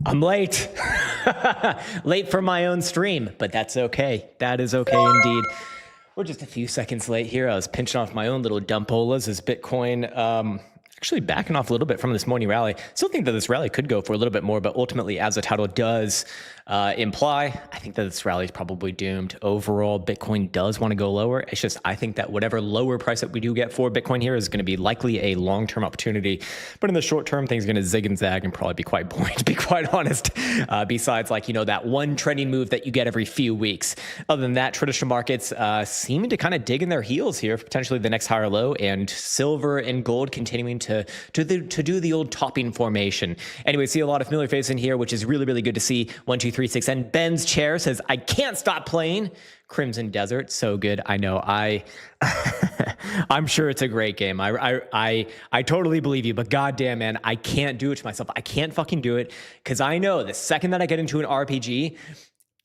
I'm late. Late for my own stream, but that's okay. That is okay indeed. We're just a few seconds late here. I was pinching off my own little dumpolas as Bitcoin actually backing off a little bit from this morning rally. Still think that this rally could go for a little bit more, but ultimately, as the title does imply, I think that this rally is probably doomed. Overall, Bitcoin does want to go lower. It's just, I think that whatever lower price that we do get for Bitcoin here is going to be likely a long-term opportunity. But in the short term, things are going to zig and zag and probably be quite boring, to be quite honest. Besides, like, you know, that one trending move that you get every few weeks. Other than that, traditional markets seeming to kind of dig in their heels here for potentially the next higher low, and silver and gold continuing to do the old topping formation. Anyway, see a lot of familiar faces in here, which is really, really good to see. 1, 2, 3, 6. And Ben's chair says, I can't stop playing Crimson Desert. So good. I know. I'm sure it's a great game. I totally believe you, but goddamn, man, I can't do it to myself. I can't fucking do it, because I know the second that I get into an RPG,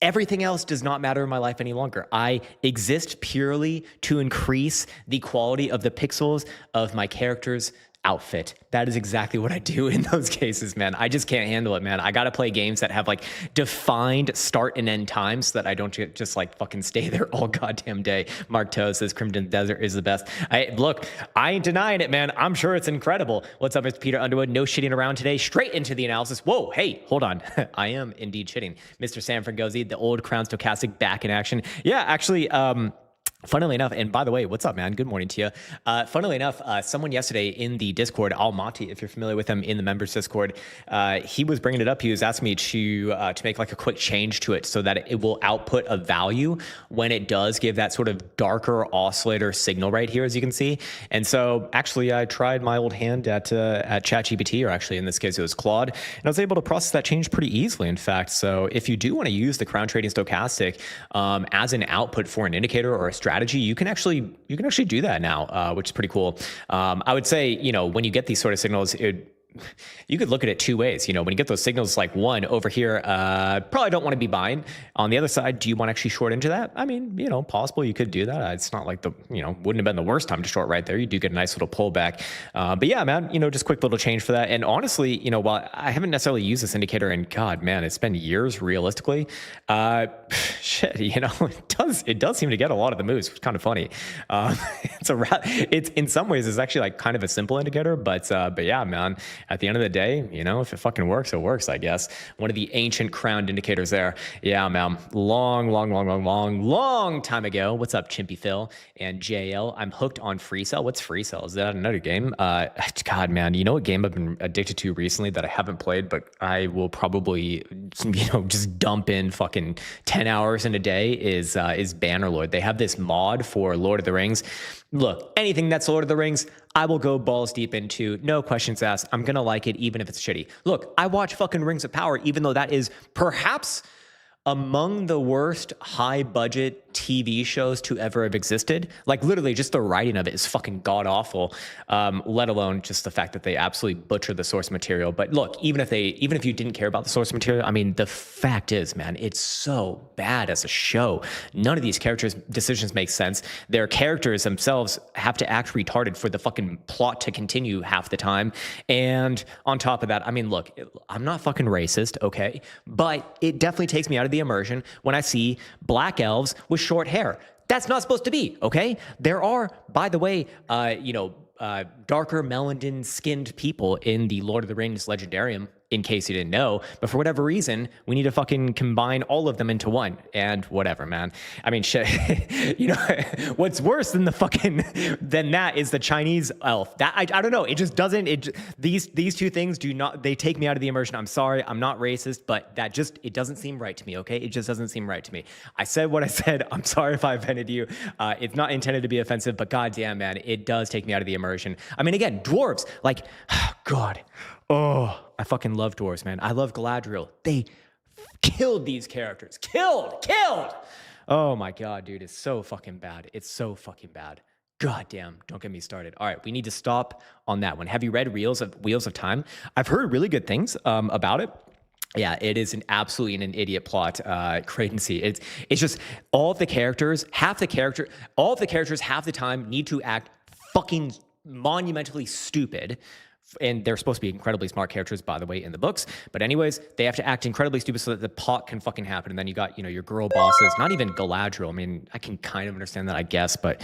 everything else does not matter in my life any longer. I exist purely to increase the quality of the pixels of my character's outfit. That is exactly what I do in those cases, man. I just can't handle it, man. I gotta play games that have like defined start and end times so that I don't just like fucking stay there all goddamn day. Mark Toe says Crimson Desert is the best. Look, I ain't denying it, man. I'm sure it's incredible. What's up, Mr. Peter Underwood? No shitting around today. Straight into the analysis. Whoa, hey, hold on. I am indeed shitting. Mr. San Frangosi, the old Krown stochastic back in action. Yeah, actually, funnily enough, and by the way, what's up, man? Good morning to you. Funnily enough, someone yesterday in the Discord, Almaty, if you're familiar with him in the members Discord, he was bringing it up. He was asking me to make like a quick change to it so that it will output a value when it does give that sort of darker oscillator signal right here, as you can see. And so actually, I tried my old hand at ChatGPT, or actually in this case, it was Claude, and I was able to process that change pretty easily, in fact. So if you do want to use the Krown Trading Stochastic as an output for an indicator or a strategy, you can actually do that now, which is pretty cool. I would say, you know, when you get these sort of signals, you could look at it two ways. You know, when you get those signals, like one over here, probably don't want to be buying. On the other side, do you want to actually short into that? I mean, you know, possible you could do that. It's not like wouldn't have been the worst time to short right there. You do get a nice little pullback. But yeah, man, you know, just quick little change for that. And honestly, you know, while I haven't necessarily used this indicator, and God, man, it's been years realistically. Shit, you know, it does seem to get a lot of the moves. It's kind of funny. It's in some ways it's actually like kind of a simple indicator, but yeah, man. At the end of the day, you know, if it fucking works, it works, I guess. One of the ancient crowned indicators there. Yeah, man. Long time ago. What's up, Chimpy Phil and JL? I'm hooked on Free Cell. What's Free Cell? Is that another game? God, man. You know what game I've been addicted to recently that I haven't played, but I will probably, you know, just dump in fucking 10 hours in a day is Bannerlord. They have this mod for Lord of the Rings. Look, anything that's Lord of the Rings, I will go balls deep into, no questions asked. I'm going to like it even if it's shitty. Look, I watch fucking Rings of Power, even though that is perhaps among the worst high-budget TV shows to ever have existed. Like, literally, just the writing of it is fucking god-awful, let alone just the fact that they absolutely butcher the source material. But look, even if you didn't care about the source material, I mean, the fact is, man, it's so bad as a show. None of these characters' decisions make sense. Their characters themselves have to act retarded for the fucking plot to continue half the time. And on top of that, I mean, look, I'm not fucking racist, okay? But it definitely takes me out of the immersion when I see black elves with short hair. That's not supposed to be, okay? There are, by the way, darker melanin skinned people in the Lord of the Rings Legendarium, in case you didn't know. But for whatever reason, we need to fucking combine all of them into one. And whatever, man. I mean, shit. You know, what's worse than that is the Chinese elf. That I don't know. It just doesn't. These two things do not. They take me out of the immersion. I'm sorry. I'm not racist, but it doesn't seem right to me. Okay, it just doesn't seem right to me. I said what I said. I'm sorry if I offended you. It's not intended to be offensive, but goddamn, man, it does take me out of the immersion. I mean, again, dwarves. Like, God. Oh, I fucking love dwarves, man. I love Galadriel. They killed these characters. Killed. Oh my God, dude. It's so fucking bad. It's so fucking bad. God damn. Don't get me started. All right. We need to stop on that one. Have you read Wheels of Time? I've heard really good things about it. Yeah, it is absolutely an idiot plot, crazy. It's just all of the characters, half the time need to act fucking monumentally stupid And they're supposed to be incredibly smart characters, by the way, in the books. But anyways, they have to act incredibly stupid so that the plot can fucking happen. And then you got, your girl bosses, not even Galadriel. I mean, I can kind of understand that, I guess. But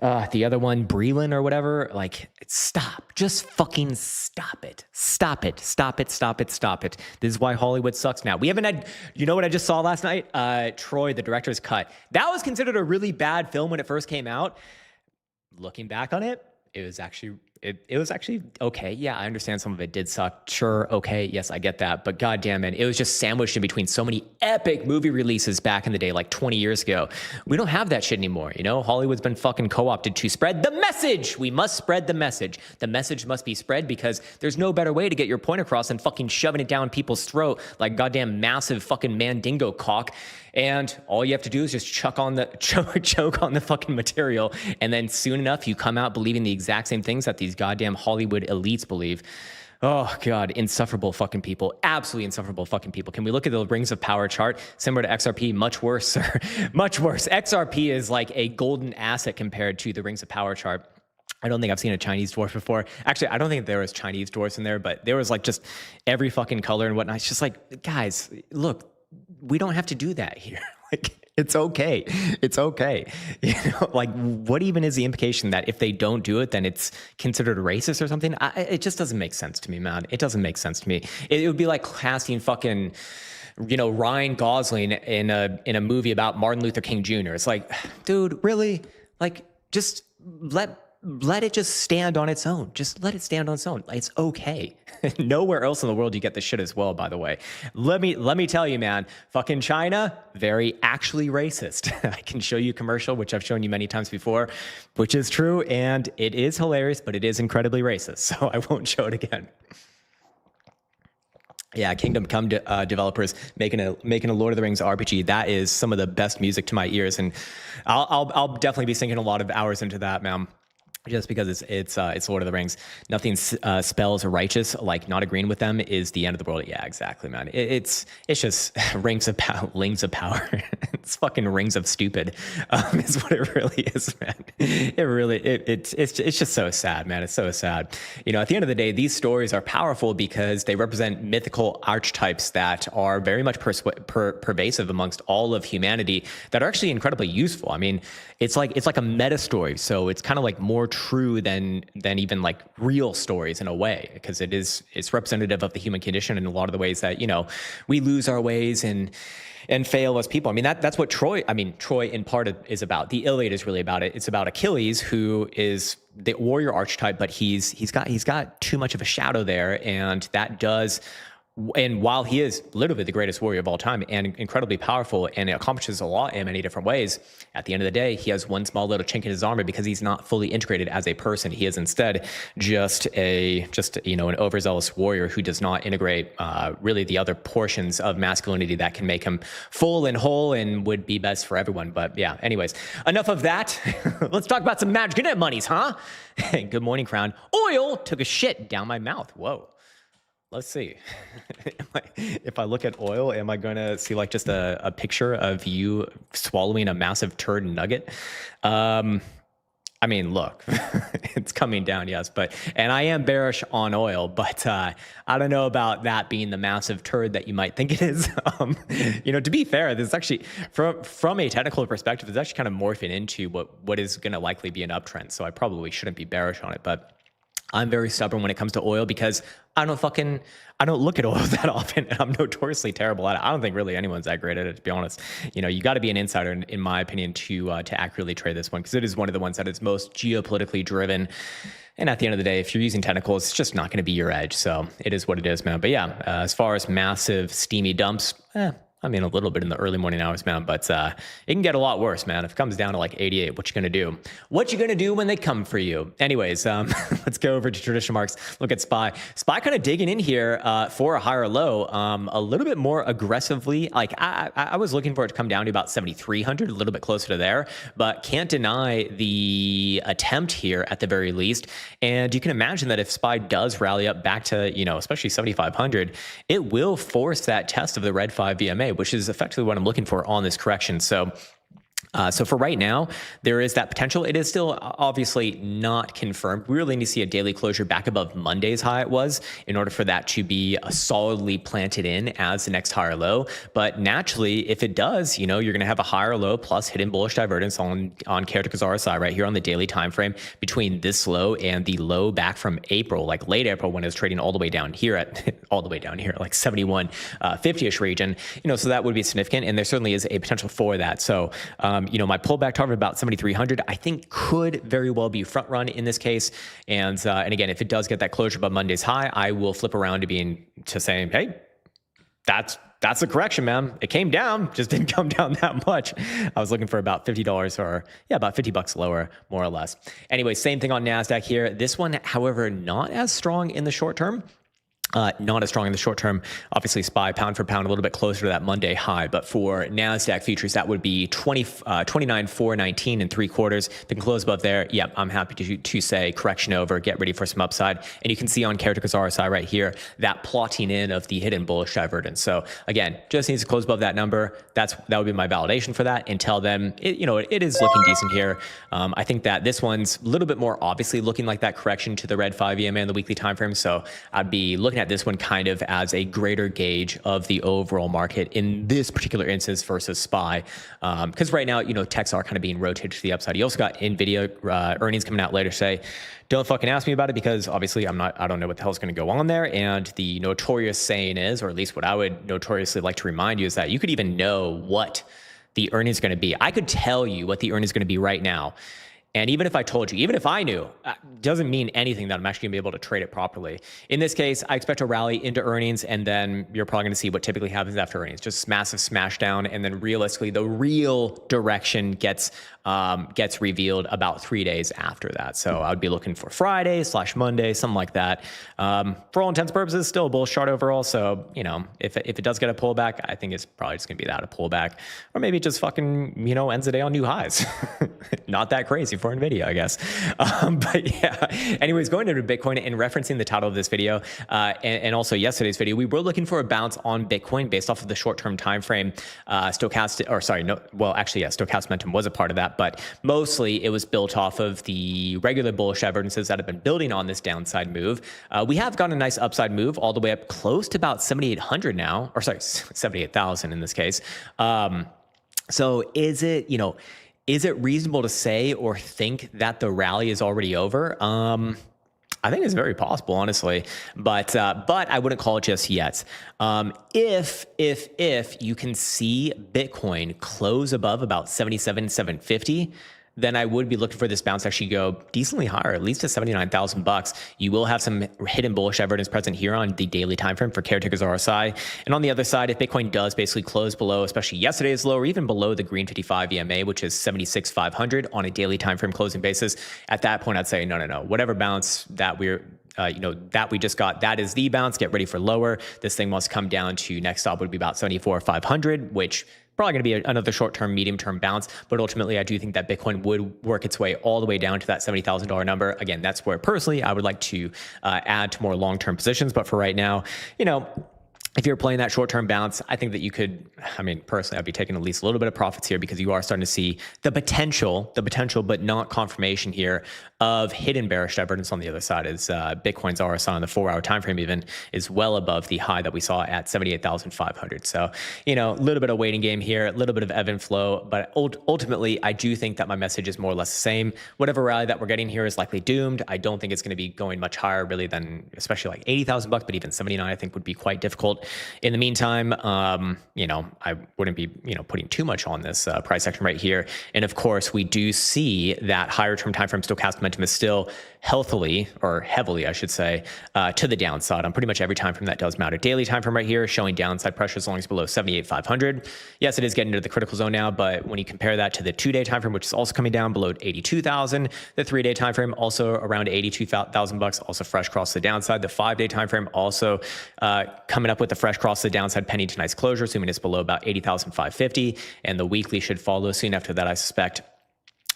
the other one, Breland or whatever, like, stop. Just fucking stop it. Stop it. Stop it. Stop it. Stop it. This is why Hollywood sucks now. We haven't had, you know what I just saw last night? Troy, the director's cut. That was considered a really bad film when it first came out. Looking back on it, it was actually okay. Yeah, I understand some of it did suck. Sure, okay, yes, I get that. But goddamn it, it was just sandwiched in between so many epic movie releases back in the day, like 20 years ago. We don't have that shit anymore, Hollywood's been fucking co-opted to spread the message. We must spread the message. The message must be spread because there's no better way to get your point across than fucking shoving it down people's throat like goddamn massive fucking mandingo cock. And all you have to do is just choke on the fucking material. And then soon enough, you come out believing the exact same things that these goddamn Hollywood elites believe. Oh, God, insufferable fucking people. Absolutely insufferable fucking people. Can we look at the Rings of Power chart? Similar to XRP, much worse, sir. Much worse. XRP is like a golden asset compared to the Rings of Power chart. I don't think I've seen a Chinese dwarf before. Actually, I don't think there was Chinese dwarfs in there, but there was like just every fucking color and whatnot. It's just like, guys, look, we don't have to do that here. Like, it's okay. It's okay. Like, what even is the implication that if they don't do it, then it's considered racist or something? It just doesn't make sense to me, man. It doesn't make sense to me. It would be like casting fucking, Ryan Gosling in a movie about Martin Luther King Jr. It's like, dude, really? Like, just let it just stand on its own. Just let it stand on its own. It's okay. Nowhere else in the world you get this shit as well, by the way. Let me tell you, man, fucking China, very actually racist. I can show you a commercial, which I've shown you many times before, which is true, and it is hilarious, but it is incredibly racist, so I won't show it again. Yeah, Kingdom Come developers making a Lord of the Rings RPG. That is some of the best music to my ears, and I'll definitely be sinking a lot of hours into that, man. Just because it's Lord of the Rings. Nothing spells righteous, like not agreeing with them is the end of the world. Yeah, exactly, man. It's just rings of power. It's fucking rings of stupid. Is what it really is, man. It's just so sad, man. It's so sad. At the end of the day, these stories are powerful because they represent mythical archetypes that are very much pervasive amongst all of humanity that are actually incredibly useful. I mean, it's like a meta story, so it's kind of like more true than even like real stories in a way, because it's representative of the human condition in a lot of the ways that we lose our ways and fail as people. I mean, that's what Troy in part is about. The Iliad is really about it. It's about Achilles, who is the warrior archetype, but he's got too much of a shadow there, and that does. And while he is literally the greatest warrior of all time and incredibly powerful and accomplishes a lot in many different ways, at the end of the day, he has one small little chink in his armor because he's not fully integrated as a person. He is instead just an overzealous warrior who does not integrate really the other portions of masculinity that can make him full and whole and would be best for everyone. But yeah, anyways, enough of that. Let's talk about some magic internet monies, huh? Good morning, Krown. Oil took a shit down my mouth. Whoa. Let's see. If I look at oil, am I going to see like just a picture of you swallowing a massive turd nugget? I mean, look, it's coming down, yes, and I am bearish on oil, but I don't know about that being the massive turd that you might think it is. To be fair, this is actually, from a technical perspective, it's actually kind of morphing into what is going to likely be an uptrend. So I probably shouldn't be bearish on it, but I'm very stubborn when it comes to oil because I don't look at oil that often, and I'm notoriously terrible at it. I don't think really anyone's that great at it, to be honest. You got to be an insider, in my opinion, to accurately trade this one, because it is one of the ones that is most geopolitically driven. And at the end of the day, if you're using technicals, it's just not going to be your edge. So it is what it is, man. But yeah, as far as massive steamy dumps, a little bit in the early morning hours, man, but it can get a lot worse, man. If it comes down to like 88, what you gonna do? What you gonna do when they come for you? Anyways, let's go over to traditional marks. Look at SPY. SPY kind of digging in here for a higher low, a little bit more aggressively. Like I was looking for it to come down to about 7,300, a little bit closer to there, but can't deny the attempt here at the very least. And you can imagine that if SPY does rally up back to, especially 7,500, it will force that test of the red 5 VMA, which is effectively what I'm looking for on this correction. So So for right now, there is that potential. It is still obviously not confirmed. We really need to see a daily closure back above Monday's high it was in order for that to be solidly planted in as the next higher low. But naturally, if it does, you're going to have a higher low plus hidden bullish divergence on character RSI right here on the daily time frame between this low and the low back from April, like late April when it was trading all the way down here at like 71.50-ish region. So that would be significant, and there certainly is a potential for that. So my pullback target about 7,300, I think could very well be front run in this case. And again, if it does get that closure above Monday's high, I will flip around to saying, hey, that's a correction, man. It came down, just didn't come down that much. I was looking for about $50 or about $50 lower, more or less. Anyway, same thing on NASDAQ here. This one, however, not as strong in the short term. Not as strong in the short term. Obviously, SPY pound for pound a little bit closer to that Monday high, but for NASDAQ futures, that would be 29,419 and 3/4. If it can close above there, I'm happy to say correction over, get ready for some upside. And you can see on character RSI right here, that plotting in of the hidden bullish divergence. So again, just needs to close above that number. That would be my validation for that. Until then, it is looking decent here. I think that this one's a little bit more obviously looking like that correction to the red 5 EMA in the weekly time frame. So I'd be looking at this one kind of as a greater gauge of the overall market in this particular instance versus SPY. Because right now, techs are kind of being rotated to the upside. You also got NVIDIA earnings coming out later today. Don't fucking ask me about it because obviously I don't know what the hell's going to go on there. And the notorious saying is, or at least what I would notoriously like to remind you, is that you could even know what the earnings is going to be. I could tell you what the earnings is going to be right now. And even if I told you, even if I knew, doesn't mean anything that I'm actually going to be able to trade it properly. In this case, I expect a rally into earnings, and then you're probably going to see what typically happens after earnings. Just massive smash down, and then realistically, the real direction gets revealed about 3 days after that. So I would be looking for Friday/Monday, something like that. For all intents and purposes, still a bullish chart overall. So, if it does get a pullback, I think it's probably just going to be that, a pullback. Or maybe it just fucking, ends the day on new highs. Not that crazy for NVIDIA, I guess. But yeah, anyways, going into Bitcoin and referencing the title of this video and also yesterday's video, we were looking for a bounce on Bitcoin based off of the short-term time frame. Stochastic momentum was a part of that, but mostly it was built off of the regular bullish divergences that have been building on this downside move. We have gotten a nice upside move all the way up close to about 7,800 now, or sorry, 78,000 in this case. So is it reasonable to say or think that the rally is already over? I think it's very possible, honestly, but I wouldn't call it just yet. If you can see Bitcoin close above about 77,750, then I would be looking for this bounce to actually go decently higher, at least to $79,000. You will have some hidden bullish evidence present here on the daily time frame for caretakers RSI. And on the other side, if Bitcoin does basically close below, especially yesterday's low, or even below the green 55 EMA, which is 76,500 on a daily time frame closing basis, at that point, I'd say, no. Whatever bounce that that we just got, that is the bounce. Get ready for lower. This thing must come down to next stop would be about 74,500, which probably going to be another short-term, medium-term bounce. But ultimately, I do think that Bitcoin would work its way all the way down to that $70,000 number. Again, that's where personally I would like to add to more long-term positions. But for right now, if you're playing that short-term bounce, I think that you could, personally, I'd be taking at least a little bit of profits here because you are starting to see the potential, but not confirmation here of hidden bearish divergence on the other side as Bitcoin's RSI on the 4-hour time frame even is well above the high that we saw at 78,500. So, a little bit of waiting game here, a little bit of ebb and flow, but ultimately, I do think that my message is more or less the same. Whatever rally that we're getting here is likely doomed. I don't think it's going to be going much higher really than, especially like $80,000, but even 79, I think would be quite difficult. In the meantime, I wouldn't be, putting too much on this price action right here. And of course, we do see that higher term time frame stochastic momentum is still heavily, I should say, to the downside on pretty much every time frame that does matter. Daily time frame right here showing downside pressure as long as below 78,500. Yes, it is getting into the critical zone now, but when you compare that to the 2-day time frame, which is also coming down below 82,000, the 3-day time frame also around $82,000, also fresh cross the downside. The 5-day time frame also coming up with the fresh cross the downside pending tonight's closure, assuming it's below about 80,550, and the weekly should follow soon after that, I suspect.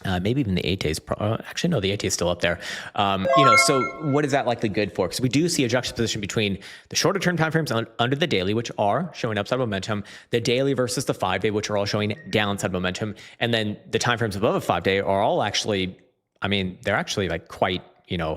Maybe even the 8 days. Actually, no, the 8 days is still up there. So what is that likely good for? Because we do see a juxtaposition between the shorter term timeframes under the daily, which are showing upside momentum, the daily versus the 5 day, which are all showing downside momentum. And then the timeframes above a 5 day are all actually, they're actually like quite,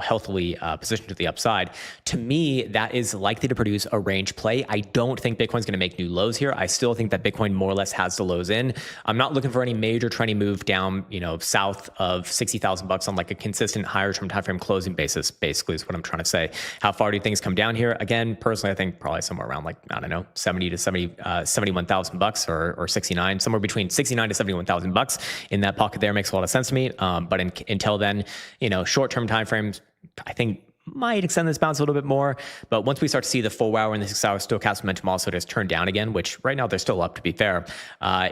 healthily positioned to the upside. To me, that is likely to produce a range play. I don't think Bitcoin's going to make new lows here. I still think that Bitcoin more or less has the lows in. I'm not looking for any major trendy move down, south of 60,000 bucks on like a consistent higher term time frame closing basis, basically is what I'm trying to say. How far do things come down here? Again, personally, I think probably somewhere around 70 to 71,000 bucks or 69, somewhere between 69 to 71,000 bucks in that pocket there makes a lot of sense to me. But until then, short term time frames, I think might extend this bounce a little bit more. But once we start to see the 4 hour and the 6 hour stochastic momentum also just turn down again, which right now they're still up to be fair,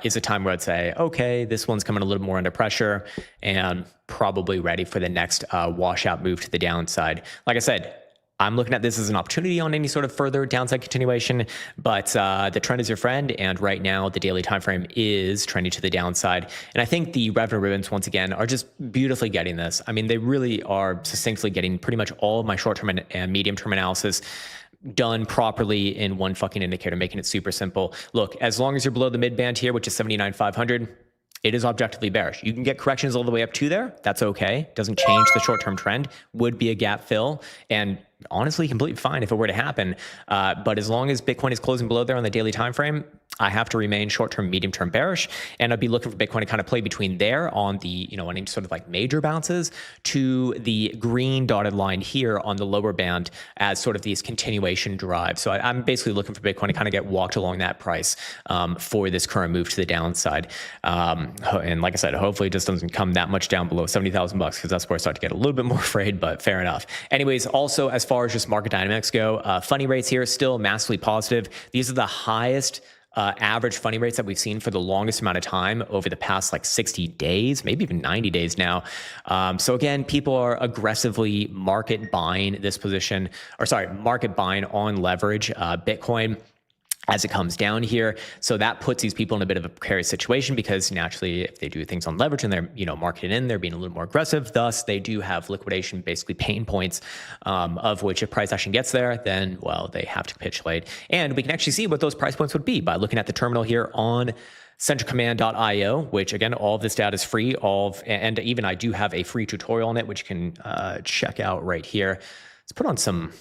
is a time where I'd say, okay, this one's coming a little more under pressure and probably ready for the next washout move to the downside. Like I said, I'm looking at this as an opportunity on any sort of further downside continuation, but the trend is your friend, and right now the daily time frame is trending to the downside. And I think the revenue ribbons, once again, are just beautifully getting this. They really are succinctly getting pretty much all of my short-term and medium-term analysis done properly in one fucking indicator, making it super simple. Look, as long as you're below the mid-band here, which is 79,500, it is objectively bearish. You can get corrections all the way up to there. That's okay. Doesn't change the short-term trend. Would be a gap fill, and honestly, completely fine if it were to happen. But as long as Bitcoin is closing below there on the daily time frame, I have to remain short-term, medium-term bearish, and I'd be looking for Bitcoin to kind of play between there on the, on any sort of like major bounces to the green dotted line here on the lower band as sort of these continuation drives. So I'm basically looking for Bitcoin to kind of get walked along that price for this current move to the downside. And like I said, hopefully it just doesn't come that much down below 70,000 bucks, because that's where I start to get a little bit more afraid, but fair enough. Anyways, also as far as just market dynamics go, funding rates here still massively positive. These are the highest average funding rates that we've seen for the longest amount of time over the past like 60 days, maybe even 90 days now. So again, people are aggressively market buying this position, market buying on leverage Bitcoin as it comes down here. So that puts these people in a bit of a precarious situation, because naturally, if they do things on leverage and they're, marketed in, they're being a little more aggressive. Thus, they do have liquidation, basically pain points, of which if price action gets there, then, well, they have to capitulate. And we can actually see what those price points would be by looking at the terminal here on centralcommand.io, which again, all of this data is free, and even I do have a free tutorial on it, which you can check out right here. Let's put on some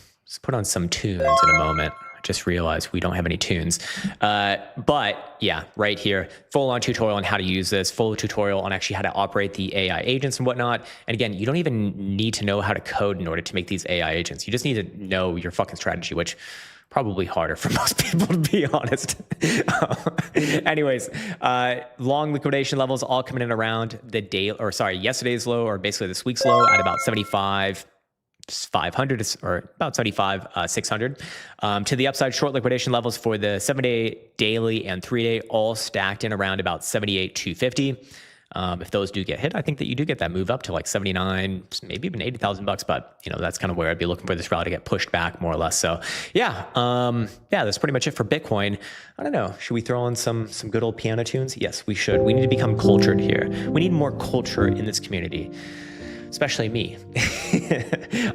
tunes in a moment. Just realized we don't have any tunes. But yeah, right here, full on tutorial on how to use this, full tutorial on actually how to operate the AI agents and whatnot. And again, you don't even need to know how to code in order to make these AI agents. You just need to know your fucking strategy, which probably harder for most people, to be honest. Anyways, long liquidation levels all coming in around yesterday's low, or basically this week's low at about 75,500 or about 75,600. To the upside, short liquidation levels for the 7-day, daily, and 3-day all stacked in around about 78,250. If those do get hit, I think that you do get that move up to like 79, maybe even 80,000 bucks. But that's kind of where I'd be looking for this rally to get pushed back more or less. So yeah, that's pretty much it for Bitcoin. I don't know. Should we throw on some good old piano tunes? Yes, we should. We need to become cultured here. We need more culture in this community. Especially me.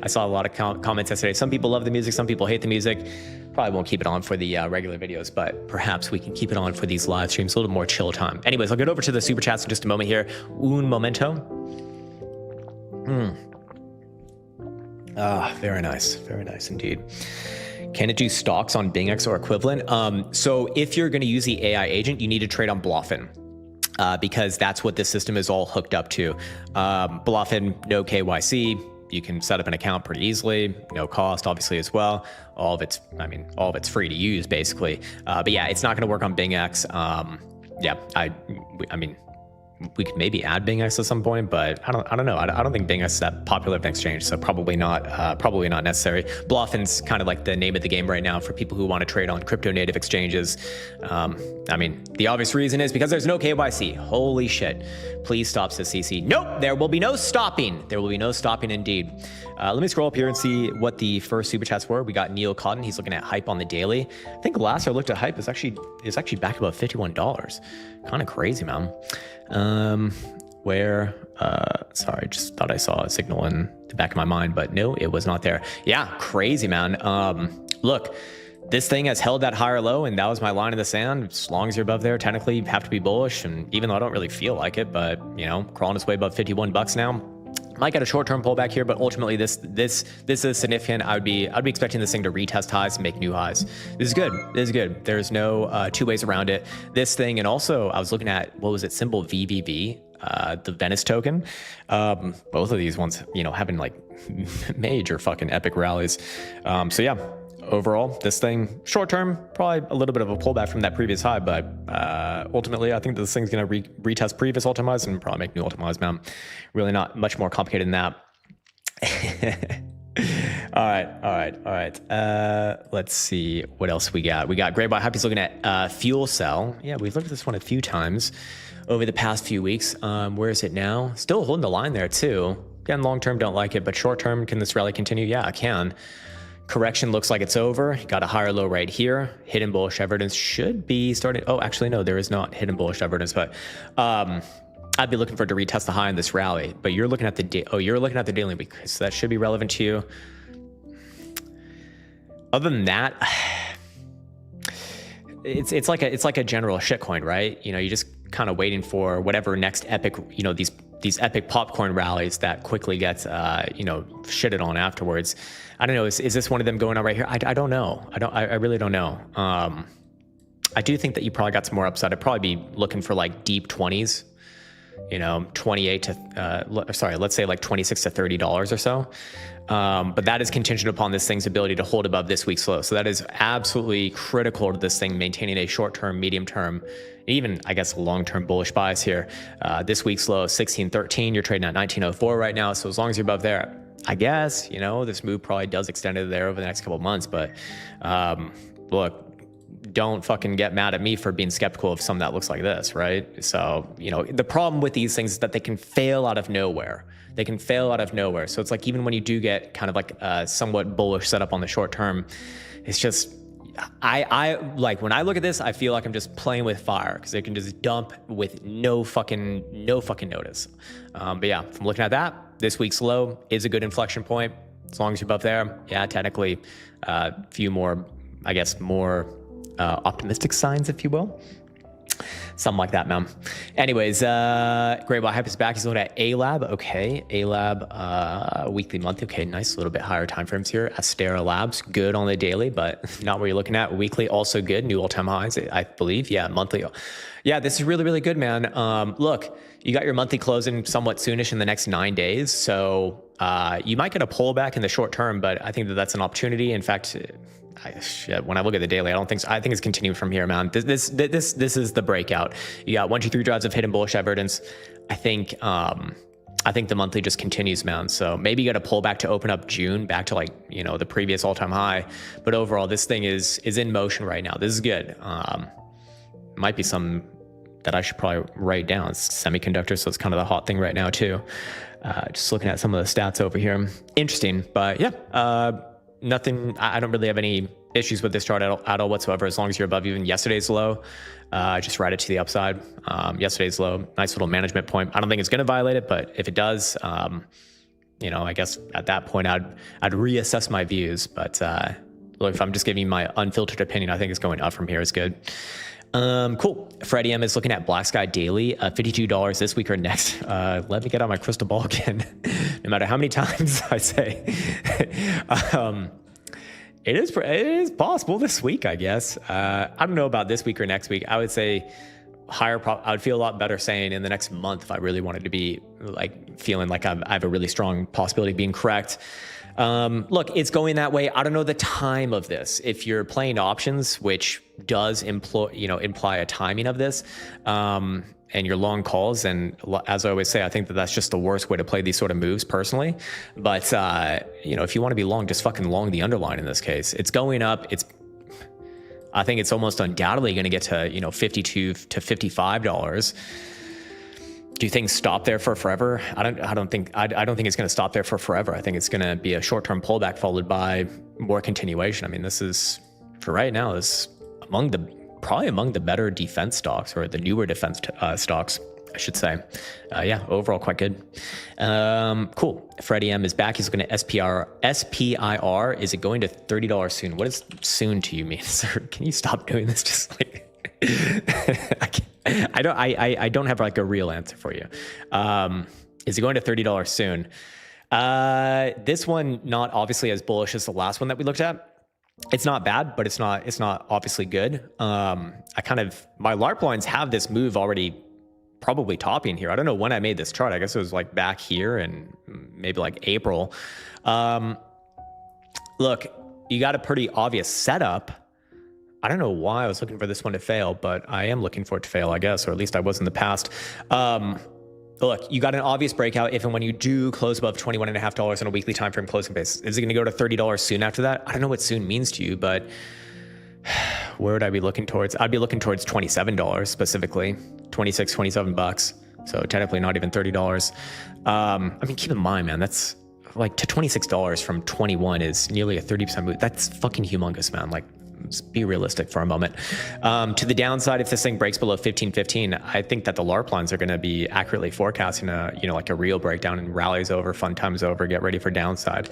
I saw a lot of comments yesterday. Some people love the music, some people hate the music. Probably won't keep it on for the regular videos, but perhaps we can keep it on for these live streams, a little more chill time. Anyways, I'll get over to the super chats in just a moment here. Un momento. Very nice indeed. Can it do stocks on BingX or equivalent? So if you're going to use the AI agent, you need to trade on Bluffin. Because that's what this system is all hooked up to. Bluffin, no KYC. You can set up an account pretty easily, no cost, obviously, as well. All of it's free to use, basically. But yeah, it's not going to work on BingX. We could maybe add BingX at some point, but I don't know. I don't think BingX is that popular of an exchange, so probably not necessary. Bluffin's kind of like the name of the game right now for people who want to trade on crypto native exchanges. The obvious reason is because there's no KYC. Holy shit. Please stop, CC. Nope, there will be no stopping. There will be no stopping indeed. Let me scroll up here and see what the first super chats were. We got Neil Cotton. He's looking at hype on the daily. I think last I looked at hype is actually back above $51. Kind of crazy, man. Where, sorry, just thought I saw a signal in the back of my mind, but no, it was not there. Yeah, crazy, man. Look, this thing has held that higher low, and that was my line in the sand. As long as you're above there, technically you have to be bullish. And even though I don't really feel like it, but you know, crawling its way above 51 bucks now. Might get a short-term pullback here, but ultimately this is significant. I'd be expecting this thing to retest highs and make new highs. This is good. This is good. There's no two ways around it. This thing, and also I was looking at, what was it, symbol VVV, the Venice token. Both of these ones, you know, having like major fucking epic rallies. So yeah. Overall, this thing, short term, probably a little bit of a pullback from that previous high, but ultimately, I think this thing's going to retest previous all-time highs and probably make new all-time highs, man. Really not much more complicated than that. All right. Let's see what else we got. We got Great Buy Happy's looking at Fuel Cell. Yeah, we've looked at this one a few times over the past few weeks. Where is it now? Still holding the line there, too. Again, long-term, don't like it, but short-term, can this rally continue? Yeah, it can. Correction looks like it's over. Got a higher low right here. Hidden bullish evidence should be starting. Oh, actually, no, there is not hidden bullish evidence, but I'd be looking for it to retest the high in this rally. But you're looking at the you're looking at the daily week, so that should be relevant to you. Other than that, it's like a general shitcoin, right? You know, you're just kind of waiting for whatever next epic, you know, these epic popcorn rallies that quickly gets, you know, shitted on afterwards. I don't know. Is this one of them going on right here? I don't know. I really don't know. I do think that you probably got some more upside. I'd probably be looking for like deep 20s, you know, 28 to, sorry, let's say like 26 to $30 or so. But that is contingent upon this thing's ability to hold above this week's low. So that is absolutely critical to this thing maintaining a short-term, medium-term, even I guess long-term bullish bias here. This week's low is 1613. You're trading at 1904 right now. So as long as you're above there, I guess, you know, this move probably does extend it there over the next couple of months. But look, don't fucking get mad at me for being skeptical of something that looks like this, right? So, you know, the problem with these things is that they can fail out of nowhere. They can fail out of nowhere. So it's like, even when you do get kind of like a somewhat bullish setup on the short term, it's just, I like, when I look at this, I feel like I'm just playing with fire because they can just dump with no fucking notice. But yeah, from looking at that, this week's low is a good inflection point. As long as you're above there, yeah, technically a few more, I guess, more optimistic signs, if you will. Something like that, man. Anyways, Great Buy Hype is back. He's looking at A-Lab. Okay, A-Lab weekly, monthly. Okay, nice, a little bit higher time frames here. Astera Labs, good on the daily, but not what you're looking at. Weekly, also good. New all-time highs, I believe. Yeah, monthly. Yeah, this is really, really good, man. Look, you got your monthly closing somewhat soonish in the next 9 days, so you might get a pullback in the short term, but I think that that's an opportunity. In fact, when I look at the daily, I think it's continuing from here, man. This is the breakout. You got 1, 2, 3 drives of hidden bullish evidence. I think the monthly just continues, man. So maybe you got to pull back to open up June back to, like, you know, the previous all-time high. But overall, this thing is in motion right now. This is good. Might be some that I should probably write down. It's semiconductors, so it's kind of the hot thing right now too. Just looking at some of the stats over here. Interesting, but yeah. Nothing, I don't really have any issues with this chart at all whatsoever, as long as you're above even yesterday's low. Just ride it to the upside. Yesterday's low, nice little management point. I don't think it's going to violate it, but if it does, you know, I guess at that point I'd reassess my views. But look, if I'm just giving my unfiltered opinion, I think it's going up from here. It's good. Cool. Freddie M is looking at Black Sky Daily, $52 this week or next. Let me get out my crystal ball again. No matter how many times I say, it is possible this week, I guess. I don't know about this week or next week. I would say I would feel a lot better saying in the next month if I really wanted to be like feeling like I have a really strong possibility of being correct. Look, it's going that way. I don't know the time of this. If you're playing options, which does imply a timing of this, and your long calls, and as I always say, I think that that's just the worst way to play these sort of moves personally. But you know, if you want to be long, just fucking long the underline in this case. It's going up. I think it's almost undoubtedly going to get to, you know, $52 to $55. Do things stop there for forever? I don't think it's going to stop there for forever. I think it's going to be a short-term pullback followed by more continuation. I mean, this is, for right now, this probably among the better defense stocks, or the newer defense stocks. I should say. Yeah, overall quite good. Cool. Freddie M is back. He's looking at SPIR. Is it going to $30 soon? What does soon to you mean, sir? Can you stop doing this? Just like, I don't have like a real answer for you. Is it going to $30 soon? This one, not obviously as bullish as the last one that we looked at. It's not bad, but it's not obviously good. My LARP lines have this move already probably topping here. I don't know when I made this chart. I guess it was like back here and maybe like April. Look, you got a pretty obvious setup. I don't know why I was looking for this one to fail, but I am looking for it to fail, I guess, or at least I was in the past. Look, you got an obvious breakout if and when you do close above $21.50 on a weekly time frame closing basis. Is it going to go to $30 soon after that? I don't know what soon means to you, but where would I be looking towards? I'd be looking towards $27 specifically, 26, 27 bucks. So technically not even $30. I mean, keep in mind, man, that's like to $26 from 21 is nearly a 30% move. That's fucking humongous, man. Like, let's be realistic for a moment. To the downside, if this thing breaks below 15.15, I think that the LARP lines are going to be accurately forecasting like a real breakdown and rallies over, fun times over, get ready for downside.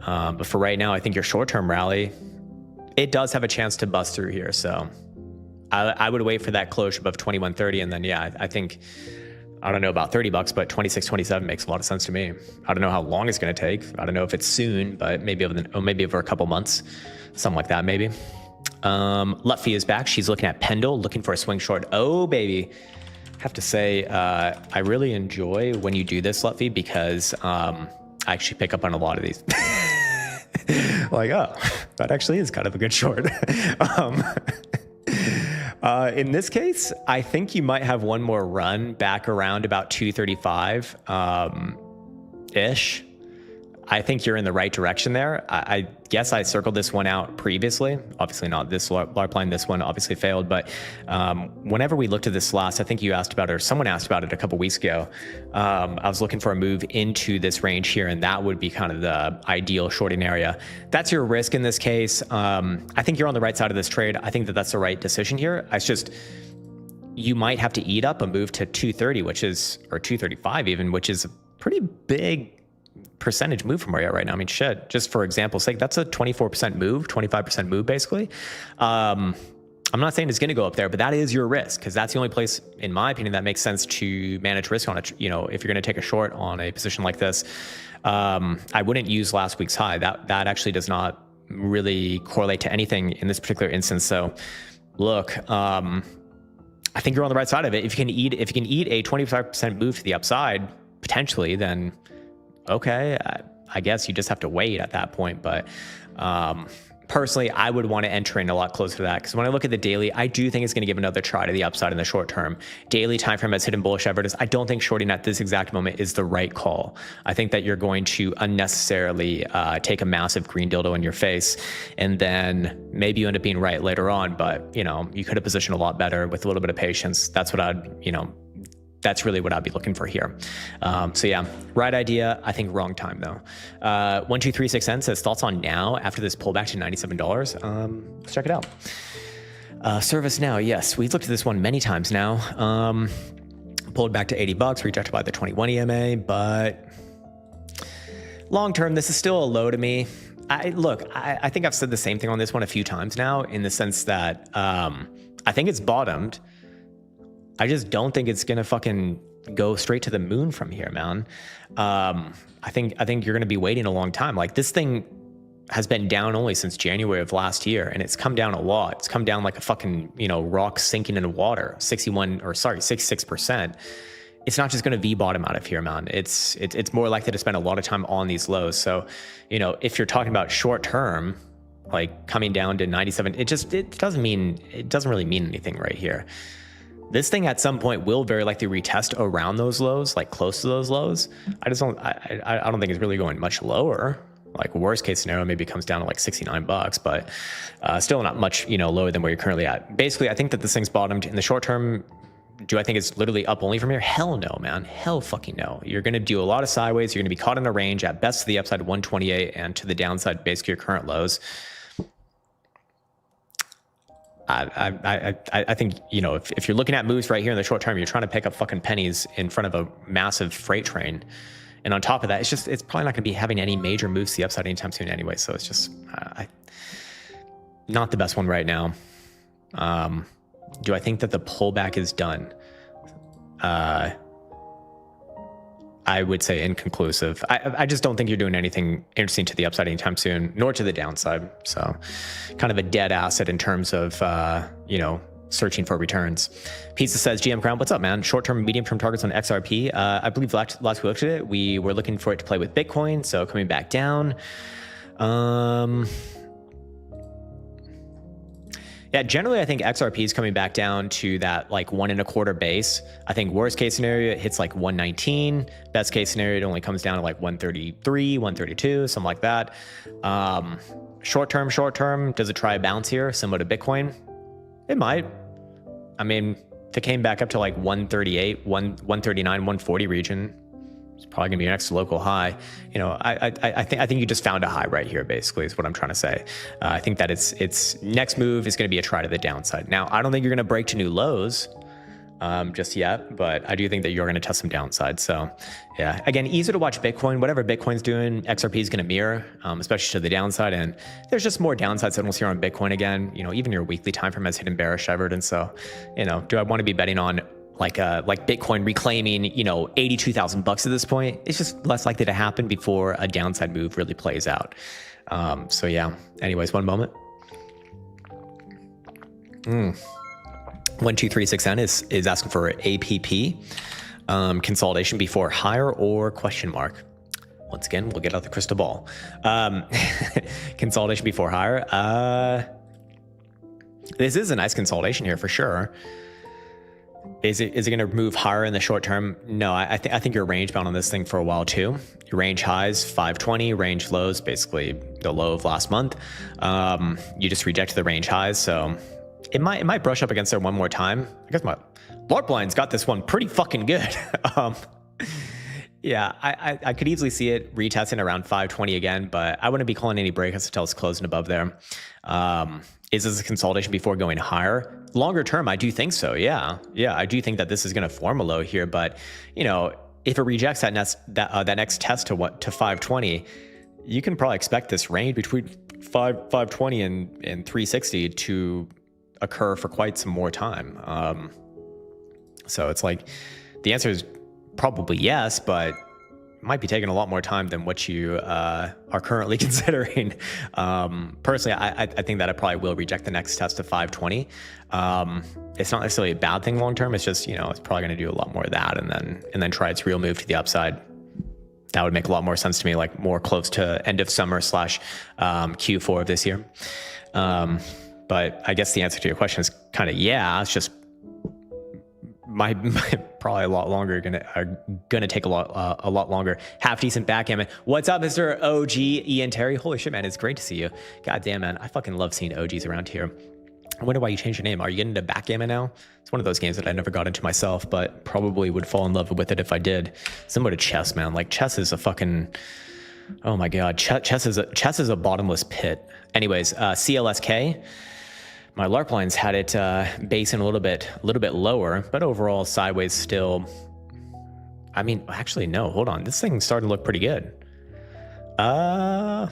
But for right now, I think your short-term rally, it does have a chance to bust through here. So I would wait for that closure above 21.30. And then, yeah, I think, I don't know about 30 bucks, but 26, 27 makes a lot of sense to me. I don't know how long it's going to take. I don't know if it's soon, but maybe over a couple months. Something like that, maybe. Lutfi is back. She's looking at Pendle, looking for a swing short. Oh, baby. I have to say, I really enjoy when you do this, Lutfi, because I actually pick up on a lot of these. Like, oh, that actually is kind of a good short. In this case, I think you might have one more run back around about 235 ish. I think you're in the right direction there. I guess I circled this one out previously. Obviously not this LARP line. This one obviously failed. But whenever we looked at this last, I think you asked about it, or someone asked about it a couple weeks ago. I was looking for a move into this range here, and that would be kind of the ideal shorting area. That's your risk in this case. I think you're on the right side of this trade. I think that that's the right decision here. It's just, you might have to eat up a move to 230, or 235 even, which is a pretty big percentage move from where you're at right now. I mean, shit, just for example's sake, that's a 24% move, 25% move, basically. I'm not saying it's going to go up there, but that is your risk, because that's the only place, in my opinion, that makes sense to manage risk on it. If you're going to take a short on a position like this, I wouldn't use last week's high. That actually does not really correlate to anything in this particular instance. So look, I think you're on the right side of it. If you can eat a 25% move to the upside, potentially, then okay, I guess you just have to wait at that point. But personally, I would want to enter in a lot closer to that, because when I look at the daily, I do think it's going to give another try to the upside in the short term. Daily time frame has hidden bullish averages. I don't think shorting at this exact moment is the right call. I think that you're going to unnecessarily take a massive green dildo in your face, and then maybe you end up being right later on. But you could have positioned a lot better with a little bit of patience. That's really what I'd be looking for here. So yeah, right idea. I think wrong time though. 1236N says thoughts on now after this pullback to $97. Let's check it out. Service now. Yes, we've looked at this one many times now. Pulled back to 80 bucks, rejected by the 21 EMA, but long term, this is still a low to me. I think I've said the same thing on this one a few times now, in the sense that I think it's bottomed. I just don't think it's gonna fucking go straight to the moon from here, man. I think you're gonna be waiting a long time. Like, this thing has been down only since January of last year, and it's come down a lot. It's come down like a fucking rock sinking into water. 66%. It's not just gonna V bottom out of here, man. It's more likely to spend a lot of time on these lows. So, if you're talking about short term, like coming down to 97, it doesn't really mean anything right here. This thing at some point will very likely retest around those lows, like close to those lows. I don't think it's really going much lower. Like, worst case scenario, maybe it comes down to like 69 bucks, but still not much, lower than where you're currently at. Basically, I think that this thing's bottomed in the short term. Do I think it's literally up only from here? Hell no, man. Hell fucking no. You're going to do a lot of sideways. You're going to be caught in a range at best to the upside 128, and to the downside, basically your current lows. I think, you know, if you're looking at moves right here in the short term, you're trying to pick up fucking pennies in front of a massive freight train. And on top of that, it's probably not going to be having any major moves to the upside anytime soon anyway. So it's just not the best one right now. Do I think that the pullback is done? I would say inconclusive. I just don't think you're doing anything interesting to the upside anytime soon, nor to the downside. So kind of a dead asset in terms of, you know, searching for returns. Pizza says, GM Krown, what's up, man? Short-term and medium-term targets on XRP. I believe last we looked at it, we were looking for it to play with Bitcoin. So coming back down. Yeah, generally, I think XRP is coming back down to that like 1.25 base. I think worst case scenario, it hits like 119. Best case scenario, it only comes down to like 133, 132, something like that. Short term, does it try a bounce here, similar to Bitcoin? It might. I mean, if it came back up to like 138, 139, 140 region, it's probably gonna be your next local high. You know, I think you just found a high right here, basically, is what I'm trying to say. I think that its next move is gonna be a try to the downside. Now, I don't think you're gonna break to new lows just yet, but I do think that you're gonna test some downside. So yeah, again, easy to watch Bitcoin. Whatever Bitcoin's doing, XRP is gonna mirror, especially to the downside. And there's just more downside signals here on Bitcoin again. You know, even your weekly time frame has hidden bearish evidence. So, you know, do I wanna be betting on like Bitcoin reclaiming, you know, $82,000 at this point? It's just less likely to happen before a downside move really plays out. So yeah, anyways, one moment. 1236N is asking for APP consolidation before higher or question mark. Once again, we'll get out the crystal ball. Consolidation before higher. This is a nice consolidation here for sure. Is it going to move higher in the short term? No, I think you're range bound on this thing for a while too. Your range highs 520, range lows basically the low of last month. You just rejected the range highs, so it might brush up against there one more time. I guess my Lark Blind's got this one pretty fucking good. Yeah, I could easily see it retesting around 520 again, but I wouldn't be calling any breakouts until it's closing above there. Is this a consolidation before going higher? Longer term, I do think so. Yeah, I do think that this is going to form a low here, but you know, if it rejects that next test to 520, you can probably expect this range between 520 and 360 to occur for quite some more time. So it's like the answer is probably yes, but might be taking a lot more time than what you are currently considering. Personally, I think that I probably will reject the next test of 520. It's not necessarily a bad thing long term. It's just, you know, it's probably going to do a lot more of that and then try its real move to the upside. That would make a lot more sense to me, like more close to end of summer / Q4 of this year. But I guess the answer to your question is kind of yeah. It's just my probably a lot longer gonna take a lot longer. Half decent backgammon. What's up, Mr. OG Ian Terry? Holy shit, man, it's great to see you. God damn, man, I fucking love seeing OGs around here. I wonder why you changed your name. Are you getting into backgammon now? It's one of those games that I never got into myself, but probably would fall in love with it if I did. Similar to chess, man. Like chess is a fucking, oh my god, chess is a bottomless pit. Anyways, CLSK. My Lark Lines had it basing a little bit lower, but overall sideways still. I mean, actually, no, hold on. This thing's starting to look pretty good. This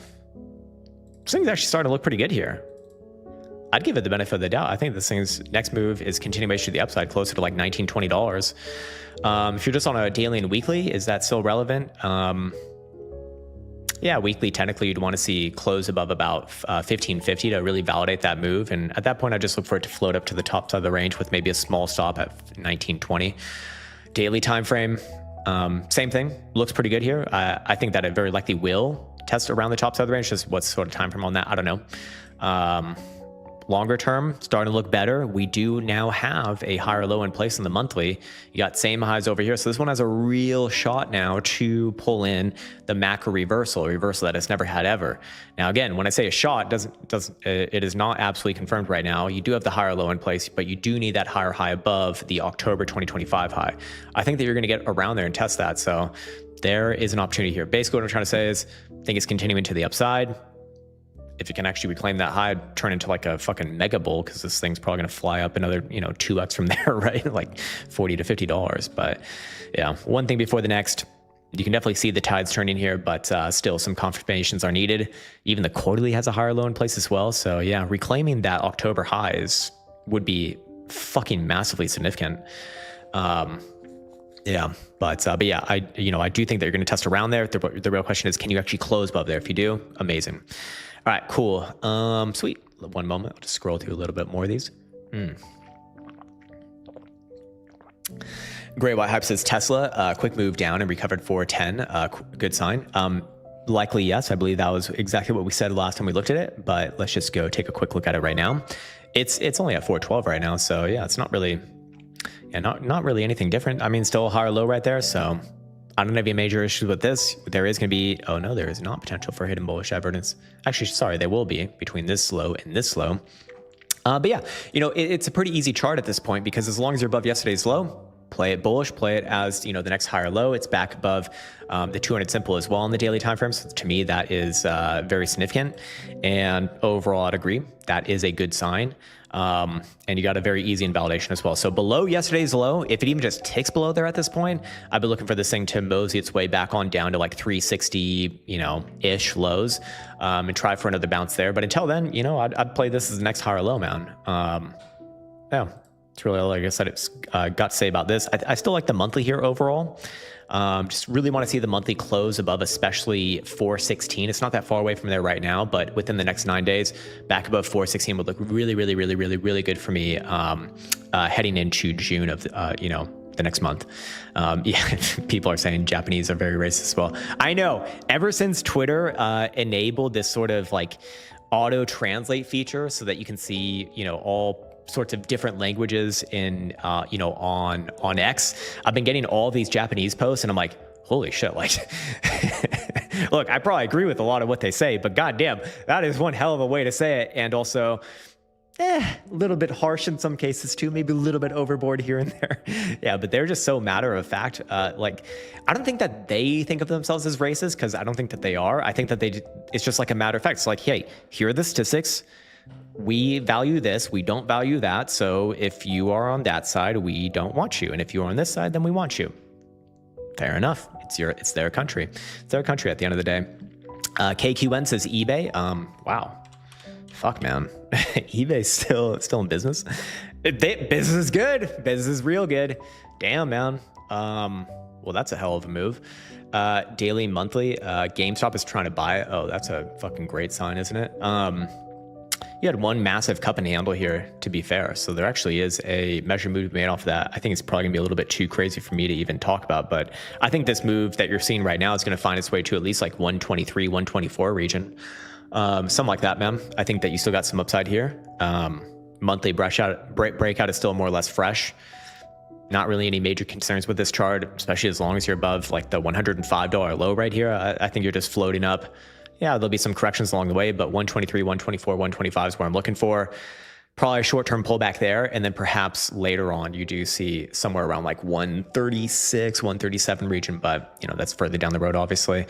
thing's actually starting to look pretty good here. I'd give it the benefit of the doubt. I think this thing's next move is continuation to the upside, closer to like $19, $20. If you're just on a daily and weekly, is that still relevant? Yeah, weekly, technically, you'd want to see close above about 1550 to really validate that move. And at that point, I just look for it to float up to the top side of the range with maybe a small stop at 1920. Daily time frame, same thing. Looks pretty good here. I think that it very likely will test around the top side of the range. Just what's sort of time frame on that? I don't know. Longer term, starting to look better. We do now have a higher low in place in the monthly. You got same highs over here. So this one has a real shot now to pull in the macro reversal that it's never had ever. Now, again, when I say a shot, it is not absolutely confirmed right now. You do have the higher low in place, but you do need that higher high above the October 2025 high. I think that you're going to get around there and test that. So there is an opportunity here. Basically, what I'm trying to say is I think it's continuing to the upside. if it can actually reclaim that high, turn into like a fucking mega bull, because this thing's probably going to fly up another, 2x from there, right? Like $40 to $50. But yeah, one thing before the next. You can definitely see the tides turning here, but still some confirmations are needed. Even the quarterly has a higher low in place as well. So yeah, reclaiming that October highs would be fucking massively significant. Yeah, but yeah, I do think that you're going to test around there. The real question is, can you actually close above there? If you do, amazing. All right, cool. Sweet. One moment. I'll just scroll through a little bit more of these. Gray White Hype says Tesla, quick move down and recovered 410. Good sign. Likely yes. I believe that was exactly what we said last time we looked at it. But let's just go take a quick look at it right now. It's only at 412 right now, so yeah, it's not really, not really anything different. I mean, still a higher low right there. So I don't have any major issues with this. There is going to be, oh no, there is not potential for hidden bullish evidence. Actually, sorry, there will be between this low and this low. But yeah, it's a pretty easy chart at this point, because as long as you're above yesterday's low, play it bullish, play it as, the next higher low. It's back above the 200 simple as well on the daily time frame. So to me, that is very significant. And overall, I'd agree. That is a good sign. And you got a very easy invalidation as well. So below yesterday's low, if it even just ticks below there at this point, I've been looking for this thing to mosey its way back on down to like 360, ish lows, and try for another bounce there. But until then, I'd play this as the next higher low, man. Yeah. It's really all, like I said, it's got to say about this. I still like the monthly here overall. Just really want to see the monthly close above, especially 416. It's not that far away from there right now, but within the next 9 days, back above 416 would look really, really, really, really, really good for me heading into June of, the next month. Yeah, people are saying Japanese are very racist as well. I know. Ever since Twitter enabled this sort of like auto translate feature so that you can see, all sorts of different languages in, on X, I've been getting all these Japanese posts, and I'm like, holy shit, like, look, I probably agree with a lot of what they say, but goddamn, that is one hell of a way to say it. And also, a little bit harsh in some cases too, maybe a little bit overboard here and there. Yeah, but they're just so matter of fact. Like, I don't think that they think of themselves as racist, because I don't think that they are. I think that it's just like a matter of fact. It's like, hey, here are the statistics. We value this, we don't value that. So if you are on that side, we don't want you. And if you are on this side, then we want you. Fair enough. It's their country. It's their country at the end of the day. KQN says eBay. Wow. Fuck, man. eBay's still in business. Business is good. Business is real good. Damn, man. Well, that's a hell of a move. Daily, monthly. GameStop is trying to buy it. Oh, that's a fucking great sign, isn't it? You had one massive cup and handle here, to be fair. So there actually is a measure move made off of that. I think it's probably gonna be a little bit too crazy for me to even talk about, but I think this move that you're seeing right now is gonna find its way to at least like 123, 124 region. Something like that, man. I think that you still got some upside here. Monthly breakout is still more or less fresh. Not really any major concerns with this chart, especially as long as you're above like the $105 low right here. I think you're just floating up. Yeah, there'll be some corrections along the way, but 123, 124, 125 is what I'm looking for. Probably a short-term pullback there, and then perhaps later on you do see somewhere around like 136, 137 region, but that's further down the road, obviously.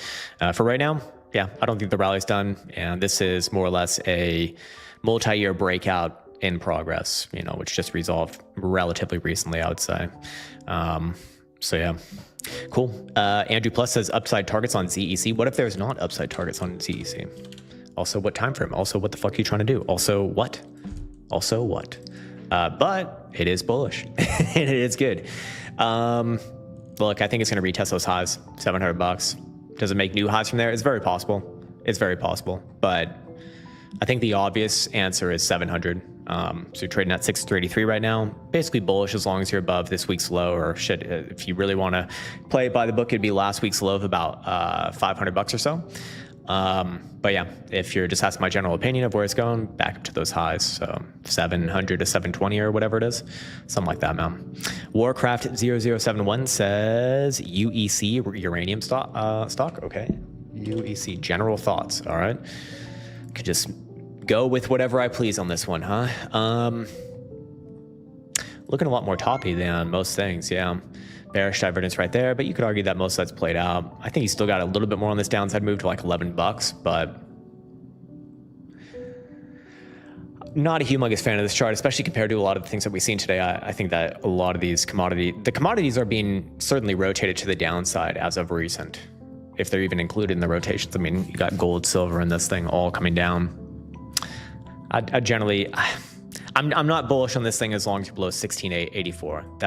For right now, yeah, I don't think the rally's done, and this is more or less a multi-year breakout in progress, which just resolved relatively recently, I would say. So yeah. Cool. Andrew Plus says upside targets on ZEC. What if there's not upside targets on ZEC? Also, what time frame? Also, what the fuck are you trying to do? Also, what? But it is bullish and it is good. Look, I think it's going to retest those highs, $700. Does it make new highs from there? It's very possible. But I think the obvious answer is 700. So you're trading at 633 right now, basically bullish as long as you're above this week's low, or shit, if you really want to play it by the book, it'd be last week's low of about $500 or so. But yeah, if you're just asking my general opinion of where it's going, back up to those highs, so 700 to 720 or whatever it is, something like that, man. Warcraft 0071 says UEC uranium stock. Okay, UEC general thoughts. All right, could just go with whatever I please on this one, huh? Looking a lot more toppy than most things, yeah. Bearish divergence right there, but you could argue that most of that's played out. I think you still got a little bit more on this downside move to like $11, but not a humongous fan of this chart, especially compared to a lot of the things that we've seen today. I think that a lot of these commodities are being certainly rotated to the downside as of recent, if they're even included in the rotations. I mean, you got gold, silver, and this thing all coming down. I'm not bullish on this thing as long as you're below 16.84.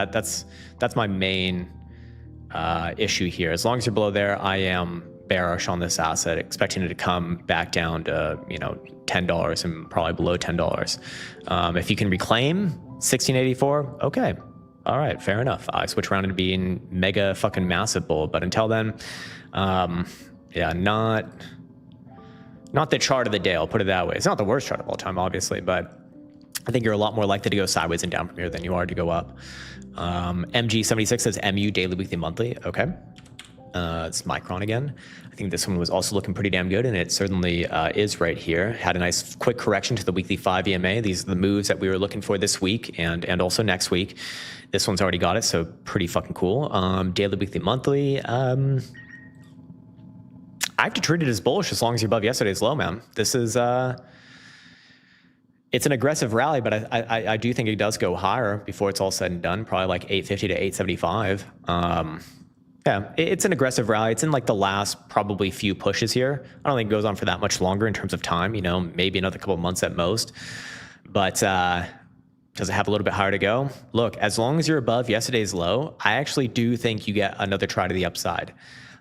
That's my main issue here. As long as you're below there, I am bearish on this asset, expecting it to come back down to, you know, $10 and probably below $10. If you can reclaim 1684, okay, all right, fair enough. I switch around into being mega fucking massive bull, but until then, yeah, not the chart of the day, I'll put it that way. It's not the worst chart of all time, obviously, but I think you're a lot more likely to go sideways and down from here than you are to go up. MG76 says MU daily, weekly, monthly. Okay. It's Micron again. I think this one was also looking pretty damn good, and it certainly is right here. Had a nice quick correction to the weekly 5 EMA. These are the moves that we were looking for this week and also next week. This one's already got it, so pretty fucking cool. Daily, weekly, monthly. I have to treat it as bullish as long as you're above yesterday's low, man. This is it's an aggressive rally, but I do think it does go higher before it's all said and done, probably like 850 to 875. Yeah, it's an aggressive rally. It's in like the last probably few pushes here. I don't think it goes on for that much longer in terms of time, you know, maybe another couple of months at most. But does it have a little bit higher to go? Look, as long as you're above yesterday's low, I actually do think you get another try to the upside.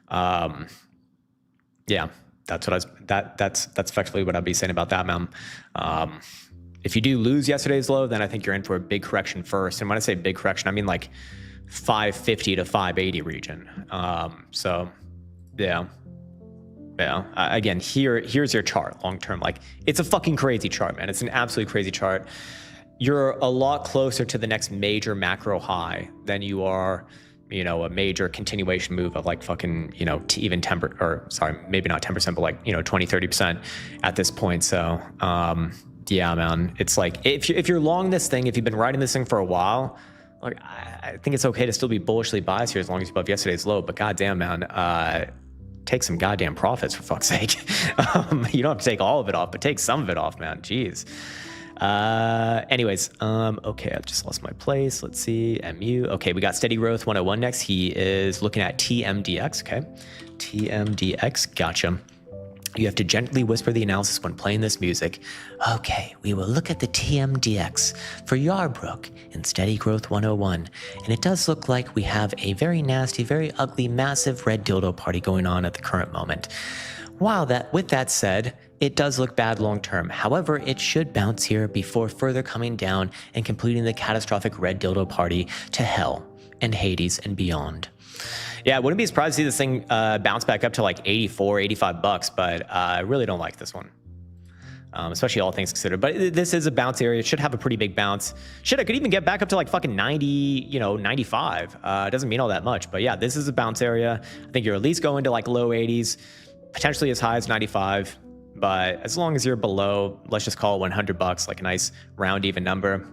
Yeah, that's what that's effectively what I'd be saying about that, man. If you do lose yesterday's low, then I think you're in for a big correction first. And when I say big correction, I mean like 550 to 580 region. So yeah. Again, here's your chart long term. Like, it's a fucking crazy chart, man. It's an absolutely crazy chart. You're a lot closer to the next major macro high than you are, you know, a major continuation move of like fucking, you know, even 10%, or sorry, maybe not 10%, but like, you know, 20, 30% at this point. So, yeah, man, it's like, if you're long this thing, if you've been riding this thing for a while, like, I think it's okay to still be bullishly biased here as long as you're above yesterday's low, but goddamn, man, take some goddamn profits, for fuck's sake. You don't have to take all of it off, but take some of it off, man. Jeez. Anyways, okay, I've just lost my place. Let's see, MU. Okay, we got Steady Growth 101 next. He is looking at TMDX. Okay, TMDX. Gotcha. You have to gently whisper the analysis when playing this music. Okay, we will look at the TMDX for Yarbrook in Steady Growth 101. And it does look like we have a very nasty, very ugly, massive red dildo party going on at the current moment. With that said, it does look bad long term. However, it should bounce here before further coming down and completing the catastrophic red dildo party to hell and Hades and beyond. Yeah, I wouldn't be surprised to see this thing bounce back up to like 84, 85 bucks, but I really don't like this one, especially all things considered. But this is a bounce area. It should have a pretty big bounce. Shit, I could even get back up to like fucking 90, you know, 95. It doesn't mean all that much, but yeah, this is a bounce area. I think you're at least going to like low 80s, potentially as high as 95. But as long as you're below, let's just call it 100 bucks, like a nice round even number.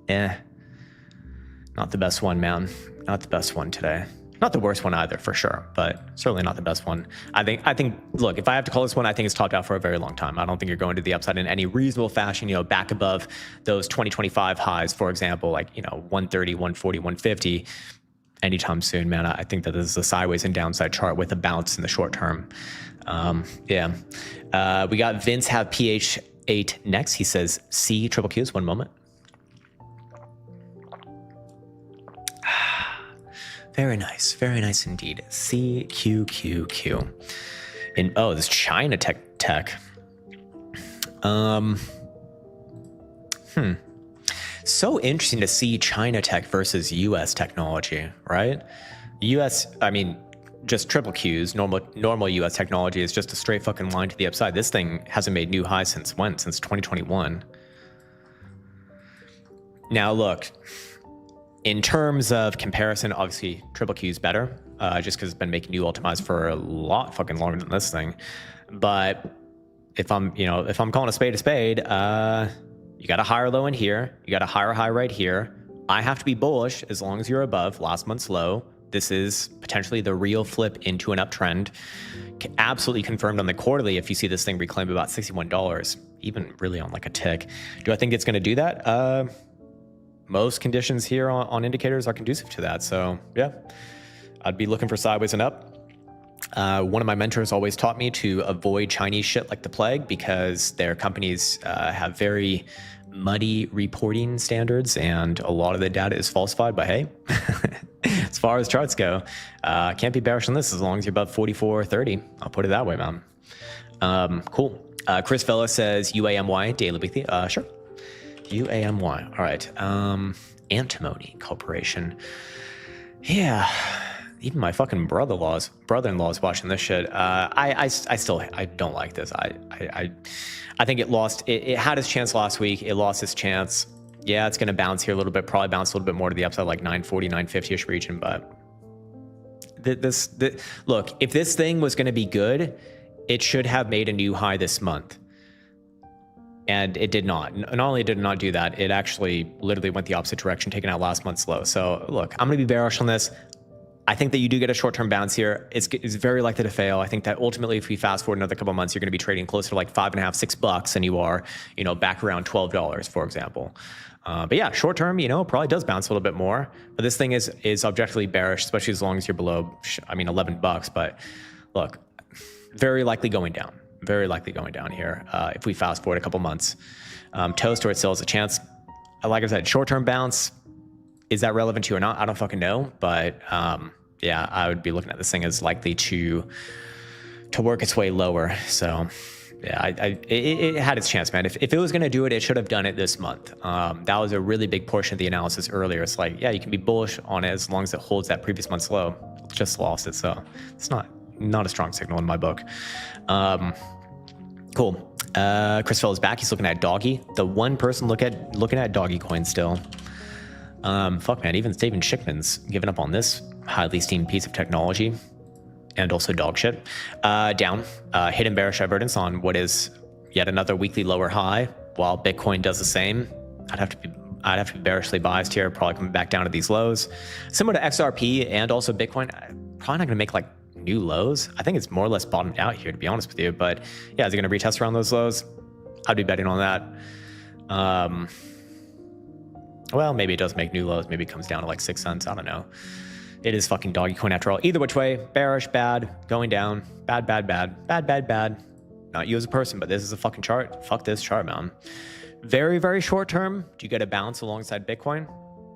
Not the best one, man. Not the best one today. Not the worst one either, for sure, but certainly not the best one. I think, look, if I have to call this one, I think it's topped out for a very long time. I don't think you're going to the upside in any reasonable fashion, you know, back above those 2025 highs, for example, like, you know, 130, 140, 150 anytime soon, man. I think that this is a sideways and downside chart with a bounce in the short term. Yeah. We got Vince have PH8 next. He says, C triple Qs, one moment. Very nice indeed. CQQQ. Oh, this China tech. So interesting to see China tech versus US technology, right? US, I mean, just triple Qs, normal US technology is just a straight fucking line to the upside. This thing hasn't made new highs since when? Since 2021. Now look, in terms of comparison, obviously triple Q is better, just because it's been making new ultimas for a lot fucking longer than this thing. But if I'm calling a spade, you got a higher low in here, you got a higher high right here. I have to be bullish as long as you're above last month's low, this is potentially the real flip into an uptrend. Absolutely confirmed on the quarterly if you see this thing reclaim about $61, even really on like a tick. Do I think it's going to do that? Most conditions here on indicators are conducive to that. So yeah, I'd be looking for sideways and up. One of my mentors always taught me to avoid Chinese shit like the plague because their companies have very muddy reporting standards and a lot of the data is falsified. But hey, as far as charts go, can't be bearish on this as long as you're above 44.30. I'll put it that way, man. Cool. Chris Vela says UAMY daily weekly. Sure. UAMY. All right. Antimony Corporation. Yeah. Even my fucking brother-in-law's watching this shit. I don't like this. I think it lost. It had its chance last week. It lost its chance. Yeah, it's gonna bounce here a little bit. Probably bounce a little bit more to the upside, like 940, 950ish region. But look, if this thing was gonna be good, it should have made a new high this month. And it did not. Not only did it not do that, it actually literally went the opposite direction, taking out last month's low. So look, I'm gonna be bearish on this. I think that you do get a short-term bounce here. It's very likely to fail. I think that ultimately, if we fast forward another couple of months, you're going to be trading closer to like $5.5, $6 than you are, back around $12, for example. But yeah, short-term, probably does bounce a little bit more. But this thing is objectively bearish, especially as long as you're below, $11. But look, very likely going down. Very likely going down here if we fast forward a couple months. Toast, or it still has a chance. Like I said, short-term bounce. Is that relevant to you or not? I don't fucking know. But yeah, I would be looking at this thing as likely to work its way lower. So yeah, it had its chance, man. If it was going to do it, it should have done it this month. That was a really big portion of the analysis earlier. It's like, yeah, you can be bullish on it as long as it holds that previous month's low. It just lost it. So it's not a strong signal in my book. Cool. Chris Fell is back. He's looking at Doggy. The one person looking at Doggy coin still. Fuck, man, even Steven Schickman's given up on this highly esteemed piece of technology and also dog shit. Down, hidden bearish divergence on what is yet another weekly lower high, while Bitcoin does the same. I'd have to be bearishly biased here, probably coming back down to these lows. Similar to XRP and also Bitcoin, probably not going to make like new lows. I think it's more or less bottomed out here, to be honest with you. But yeah, is it going to retest around those lows? I'd be betting on that. Well, maybe it does make new lows. Maybe it comes down to like 6 cents. I don't know. It is fucking doggy coin after all. Either which way, bearish, bad, going down, bad, bad, bad, bad, bad, bad. Not you as a person, but this is a fucking chart. Fuck this chart, man. Very, very short term. Do you get a bounce alongside Bitcoin?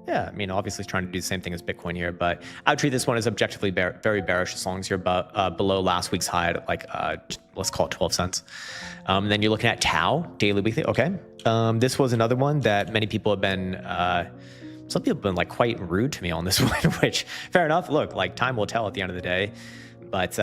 Yeah, obviously it's trying to do the same thing as Bitcoin here, but I would treat this one as objectively very bearish as long as you're below last week's high at like, let's call it 12 cents. Then you're looking at Tau, daily, weekly. Okay. This was another one that many people have been, some people have been like quite rude to me on this one, which fair enough. Look, like time will tell at the end of the day, but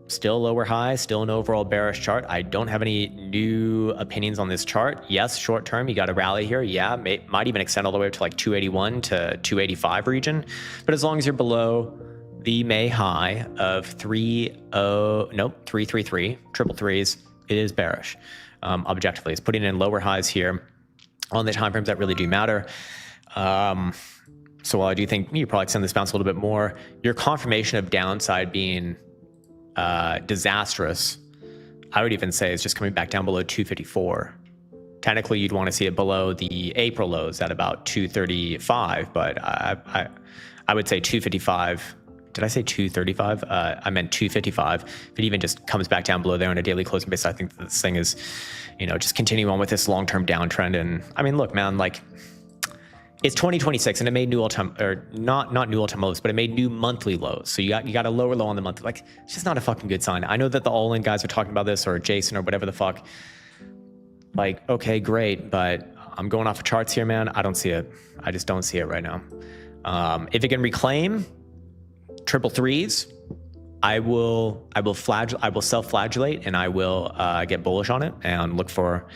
still lower high, still an overall bearish chart. I don't have any new opinions on this chart. Yes, short term, you got a rally here. Yeah, might even extend all the way up to like 281 to 285 region. But as long as you're below the May high of 333, triple threes, it is bearish. Objectively, it's putting in lower highs here on the timeframes that really do matter. So while I do think you probably extend this bounce a little bit more, your confirmation of downside being disastrous, I would even say, is just coming back down below 254. Technically, you'd want to see it below the April lows at about 235, but I would say 255. Did I say 235? I meant 255. If it even just comes back down below there on a daily closing basis, I think that this thing is, just continuing on with this long-term downtrend. And look, man, like, it's 2026 and it made new all-time, or not new all-time lows, but it made new monthly lows. So you got a lower low on the monthly. Like, it's just not a fucking good sign. I know that the all-in guys are talking about this, or Jason or whatever the fuck. Like, okay, great, but I'm going off of charts here, man. I don't see it. I just don't see it right now. If it can reclaim triple threes, I will self-flagellate and I will get bullish on it and look for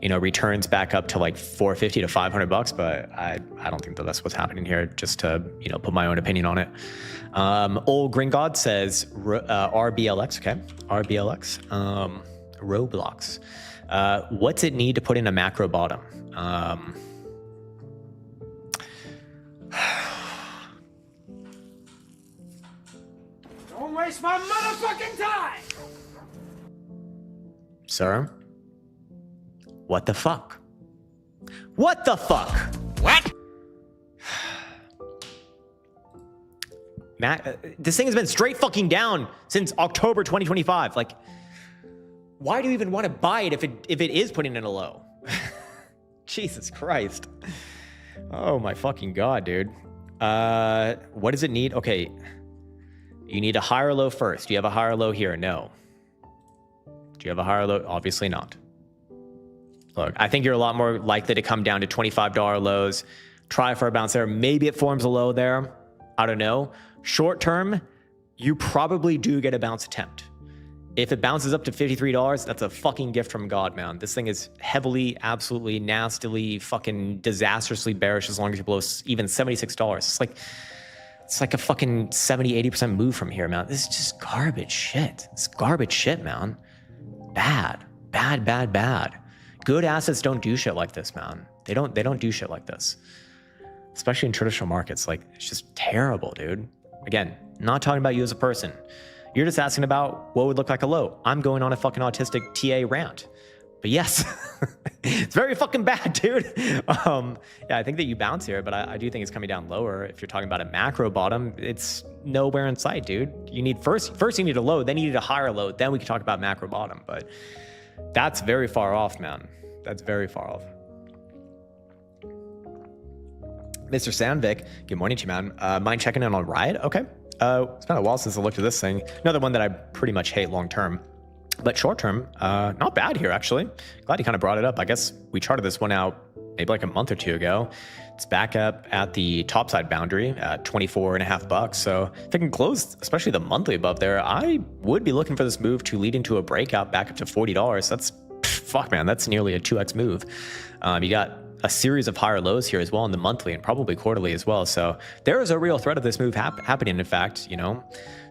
returns back up to like $450 to $500, but I don't think that that's what's happening here, just to, put my own opinion on it. Old Green God says, RBLX, okay. RBLX, Roblox. What's it need to put in a macro bottom? waste my motherfucking time! Sir? What the fuck? What the fuck? What? Matt, this thing has been straight fucking down since October 2025. Like, why do you even want to buy it if it is putting in a low? Jesus Christ. Oh my fucking God, dude. What does it need? Okay. You need a higher low first. Do you have a higher low here? No. Do you have a higher low? Obviously not. Look, I think you're a lot more likely to come down to $25 lows. Try for a bounce there. Maybe it forms a low there. I don't know. Short term, you probably do get a bounce attempt. If it bounces up to $53, that's a fucking gift from God, man. This thing is heavily, absolutely, nastily, fucking disastrously bearish as long as you're below even $76. It's like a fucking 70-80% move from here, man. This is just garbage shit. It's garbage shit, man. Bad. Good assets don't do shit like this, man. They don't do shit like this. Especially in traditional markets. Like, it's just terrible, dude. Again, not talking about you as a person. You're just asking about what would look like a low. I'm going on a fucking autistic TA rant. But yes, it's very fucking bad, dude. Yeah, I think that you bounce here, but I do think it's coming down lower. If you're talking about a macro bottom, it's nowhere in sight, dude. You need first you need a low, then you need a higher low, then we can talk about macro bottom. But that's very far off, man. That's very far off. Mr. Sandvik, good morning to you, man. Mind checking in on Riot? Okay. It's been a while since I looked at this thing. Another one that I pretty much hate long term. But short term, not bad here, actually. Glad you kind of brought it up. I guess we charted this one out maybe like a month or two ago. It's back up at the topside boundary at $24.50. So if it can close, especially the monthly above there, I would be looking for this move to lead into a breakout back up to $40. That's, fuck, man, that's nearly a 2x move. You got a series of higher lows here as well in the monthly and probably quarterly as well. So there is a real threat of this move happening, in fact, you know.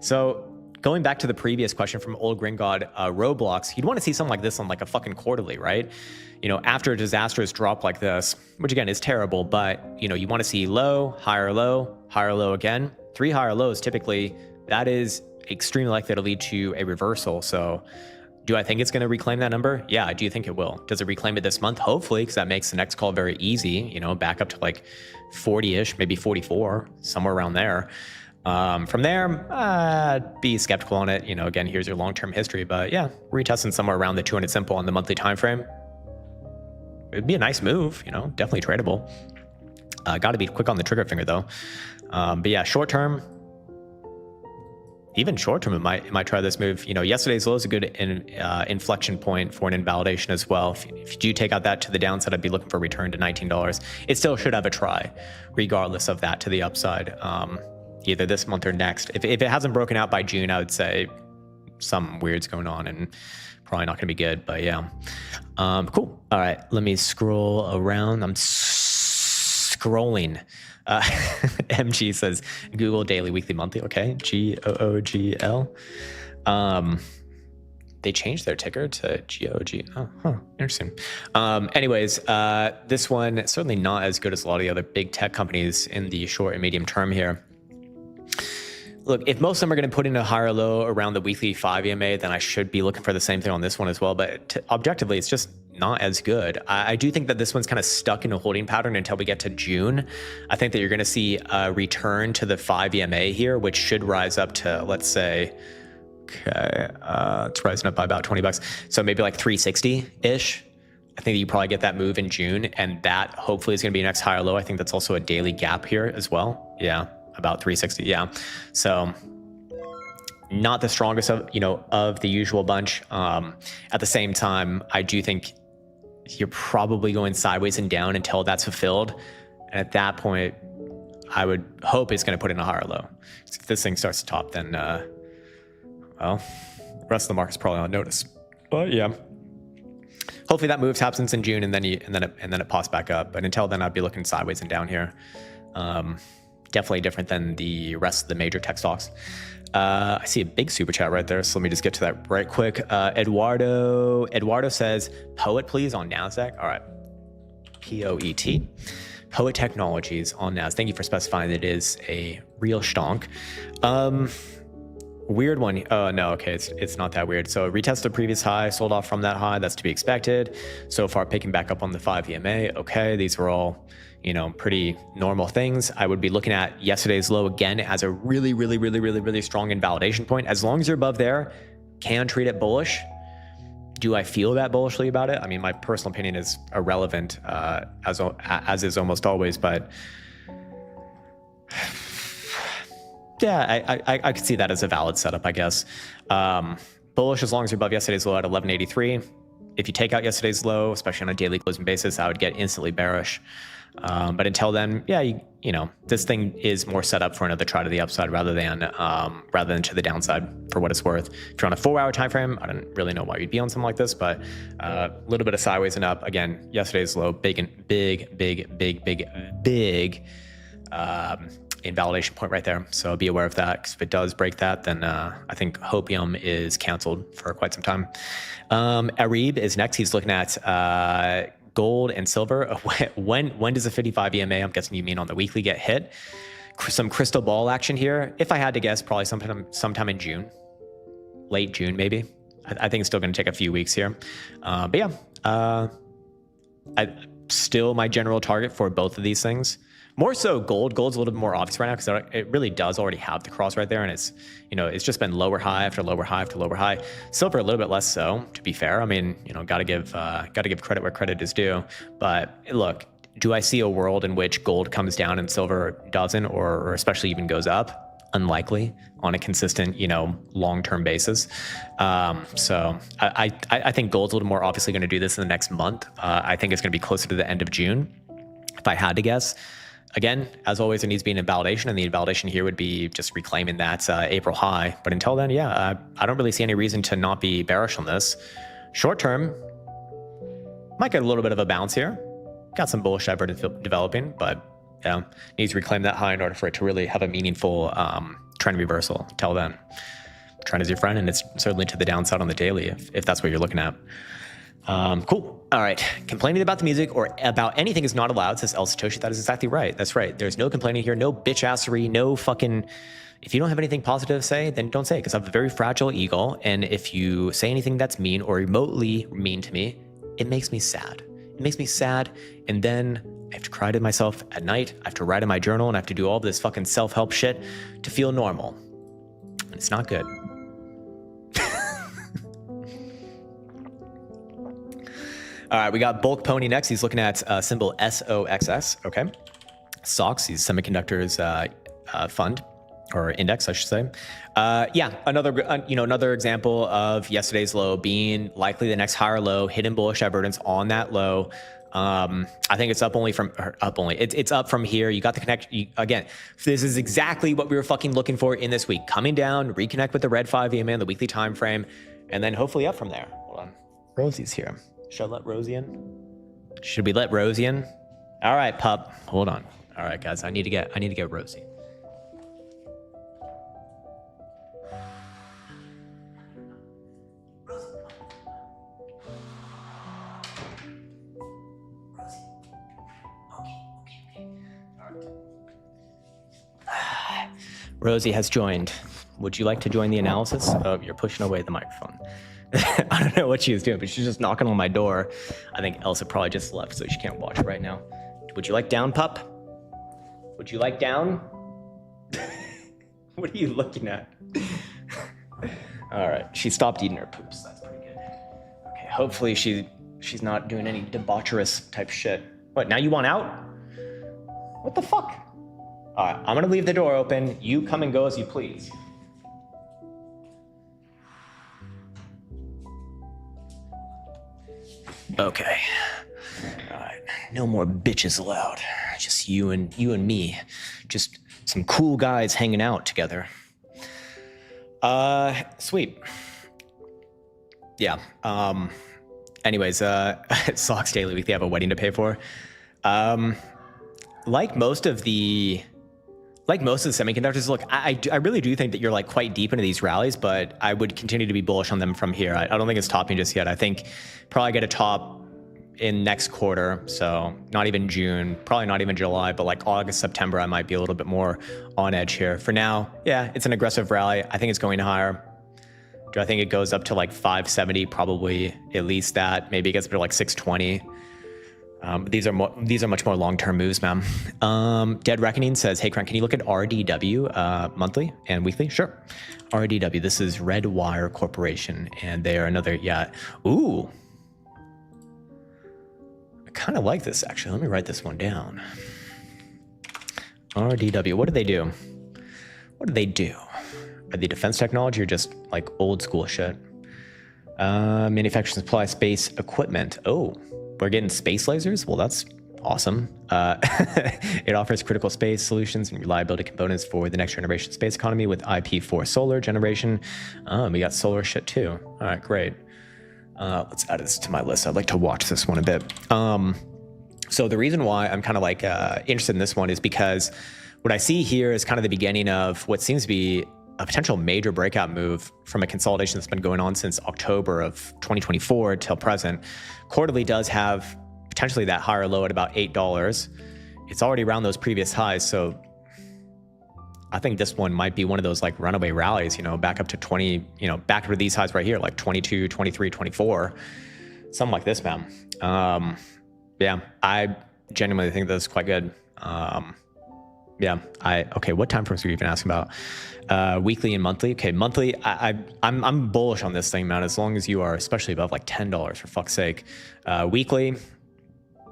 So going back to the previous question from Old Gringod, Roblox, you'd want to see something like this on like a fucking quarterly, right? You know, after a disastrous drop like this, which again is terrible, but you know, you want to see low, higher low again. 3 higher lows typically, that is extremely likely to lead to a reversal. So do I think it's going to reclaim that number? Yeah, I do think it will. Does it reclaim it this month? Hopefully, because that makes the next call very easy, you know, back up to like 40-ish, maybe 44, somewhere around there. From there, be skeptical on it. You know, again, here's your long-term history, but yeah, retesting somewhere around the 200 simple on the monthly time frame. It'd be a nice move, you know, definitely tradable. Got to be quick on the trigger finger though. But yeah, short term, even short term, it might try this move. You know, yesterday's low is a good inflection point for an invalidation as well. If you do take out that to the downside, I'd be looking for a return to $19. It still should have a try, regardless of that to the upside. Either this month or next. If it hasn't broken out by June, I would say something weird's going on and probably not going to be good. But yeah, cool. All right, let me scroll around. I'm scrolling. MG says Google daily, weekly, monthly. Okay, GOOGL. They changed their ticker to GOG. Oh, huh, interesting. Anyways, this one certainly not as good as a lot of the other big tech companies in the short and medium term here. Look, if most of them are going to put in a higher low around the weekly 5 EMA, then I should be looking for the same thing on this one as well. But objectively, it's just not as good. I do think that this one's kind of stuck in a holding pattern until we get to June. I think that you're going to see a return to the 5 EMA here, which should rise up to, let's say, okay, it's rising up by about $20. So maybe like 360-ish. I think that you probably get that move in June, and that hopefully is going to be your next higher low. I think that's also a daily gap here as well. Yeah. About 360, yeah. So not the strongest of, you know, of the usual bunch. At the same time, I do think you're probably going sideways and down until that's fulfilled. And at that point, I would hope it's going to put in a higher low. If this thing starts to top, then, well, the rest of the market's probably on notice. But yeah, hopefully that move happens in June, and then it pops back up. But until then, I'd be looking sideways and down here. Definitely different than the rest of the major tech stocks. I see a big super chat right there, so let me just get to that right quick. Eduardo says, Poet please on NASDAQ. All right, POET. Poet Technologies on NASDAQ. Thank you for specifying that it is a real stonk. Weird one. Oh, no. Okay. It's not that weird. So retest the previous high, sold off from that high. That's to be expected. So far, picking back up on the 5 EMA. Okay. These were all, you know, pretty normal things. I would be looking at yesterday's low again as a really, really, really, really, really strong invalidation point. As long as you're above there, can treat it bullish. Do I feel that bullishly about it? I mean, my personal opinion is irrelevant, as is almost always, but yeah, I could see that as a valid setup, I guess. Bullish as long as you're above yesterday's low at 1183. If you take out yesterday's low, especially on a daily closing basis, I would get instantly bearish. But until then, yeah, you know, this thing is more set up for another try to the upside rather than to the downside, for what it's worth. If you're on a 4-hour time frame, I don't really know why you'd be on something like this, but a little bit of sideways and up. Again, yesterday's low, big invalidation point right there. So be aware of that, because if it does break that, then I think hopium is canceled for quite some time. Arib is next. He's looking at gold and silver. When does a 55 EMA, I'm guessing you mean on the weekly, get hit? Some crystal ball action here. If I had to guess, probably sometime in June, late June maybe. I think it's still going to take a few weeks here. But yeah, still my general target for both of these things. More so gold. Gold's a little bit more obvious right now because it really does already have the cross right there, and it's, you know, it's just been lower high after lower high after lower high. Silver a little bit less so, to be fair. I mean, you know, gotta give credit where credit is due. But look, do I see a world in which gold comes down and silver doesn't, or especially even goes up? Unlikely on a consistent, you know, long-term basis. So I think gold's a little more obviously going to do this in the next month. I think it's going to be closer to the end of June, if I had to guess. Again, as always, it needs to be an invalidation, and the invalidation here would be just reclaiming that April high. But until then, yeah, I don't really see any reason to not be bearish on this. Short term, might get a little bit of a bounce here. Got some bullish divergence developing, but yeah, needs to reclaim that high in order for it to really have a meaningful trend reversal. Until then, trend is your friend, and it's certainly to the downside on the daily if that's what you're looking at. Cool. All right. Complaining about the music or about anything is not allowed, says El Satoshi. That is exactly right. That's right. There's no complaining here, no bitch-assery, no fucking... If you don't have anything positive to say, then don't say it, because I have a very fragile ego, and if you say anything that's mean or remotely mean to me, it makes me sad. It makes me sad, and then I have to cry to myself at night, I have to write in my journal, and I have to do all this fucking self-help shit to feel normal. And it's not good. All right, we got Bulk Pony next. He's looking at symbol SOXS. Okay. SOX, he's semiconductors fund, or index, I should say. Yeah, another example of yesterday's low being likely the next higher low, hidden bullish divergence on that low. I think it's it's up from here. You got the connection. Again, this is exactly what we were fucking looking for in this week. Coming down, reconnect with the red 5 EMA on the weekly time frame, and then hopefully up from there. Hold on. Rosie's here. Should I let Rosie in? Should we let Rosie in? All right, pup. Hold on. All right, guys. I need to get Rosie. Rosie has joined. Would you like to join the analysis? Oh, you're pushing away the microphone. I don't know what she was doing, but she's just knocking on my door. I think Elsa probably just left, so she can't watch right now. Would you like down, pup? Would you like down? What are you looking at? All right, she stopped eating her poops. That's pretty good. Okay, hopefully she's not doing any debaucherous type shit. What, now you want out? What the fuck? All right, I'm gonna leave the door open. You come and go as you please. Okay. All right. No more bitches allowed. Just you and me. Just some cool guys hanging out together. Sweet. Yeah. Anyways, Sox Daily Week, they have a wedding to pay for. Like most of the semiconductors, look, I really do think that you're like quite deep into these rallies, but I would continue to be bullish on them from here. I don't think it's topping just yet. I think probably get a top in next quarter. So not even June, probably not even July, but like August, September, I might be a little bit more on edge here. For now, yeah, it's an aggressive rally. I think it's going higher. Do I think it goes up to like 570? Probably at least that. Maybe it gets up to like 620. These are much more long-term moves, man. Dead Reckoning says, hey, Krown, can you look at RDW monthly and weekly? Sure. RDW, this is Red Wire Corporation, and they are another, yeah. Ooh. I kind of like this, actually. Let me write this one down. RDW, what do they do? What do they do? Are they defense technology or just like old school shit? Manufacturing supply space equipment. Oh, we're getting space lasers? Well, that's awesome. It offers critical space solutions and reliability components for the next generation space economy with IP4 solar generation. We got solar shit too. All right, great. Let's add this to my list. I'd like to watch this one a bit. So the reason why I'm kind of like interested in this one is because what I see here is kind of the beginning of what seems to be a potential major breakout move from a consolidation that's been going on since October of 2024 till present. Quarterly does have potentially that higher low at about $8. It's already around those previous highs. So I think this one might be one of those like runaway rallies, you know, back up to 20, you know, back to these highs right here, like 22, 23, 24, something like this, man. Yeah, I genuinely think that's quite good. Yeah, okay, what time frames are you even asking about? Weekly and monthly. Okay, monthly, I'm bullish on this thing, man, as long as you are especially above like $10, for fuck's sake. Weekly,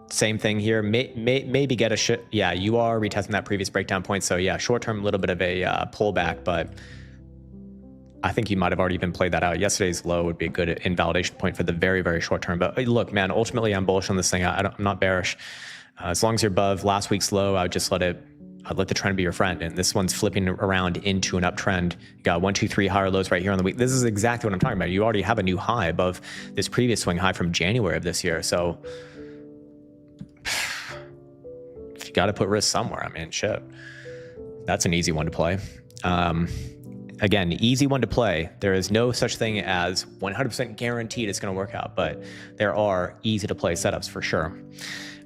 same thing here. Maybe get a shit. Yeah, you are retesting that previous breakdown point. So yeah, short term, a little bit of a pullback, but I think you might have already even played that out. Yesterday's low would be a good invalidation point for the very, very short term. But look, man, ultimately, I'm bullish on this thing. I'm not bearish. As long as you're above last week's low, I'd let the trend be your friend. And this one's flipping around into an uptrend. You got 1, 2, 3 higher lows right here on the week. This is exactly what I'm talking about. You already have a new high above this previous swing high from January of this year. So if you got to put risk somewhere, I mean, shit, that's an easy one to play. Again, easy one to play. There is no such thing as 100% guaranteed it's going to work out, but there are easy to play setups for sure.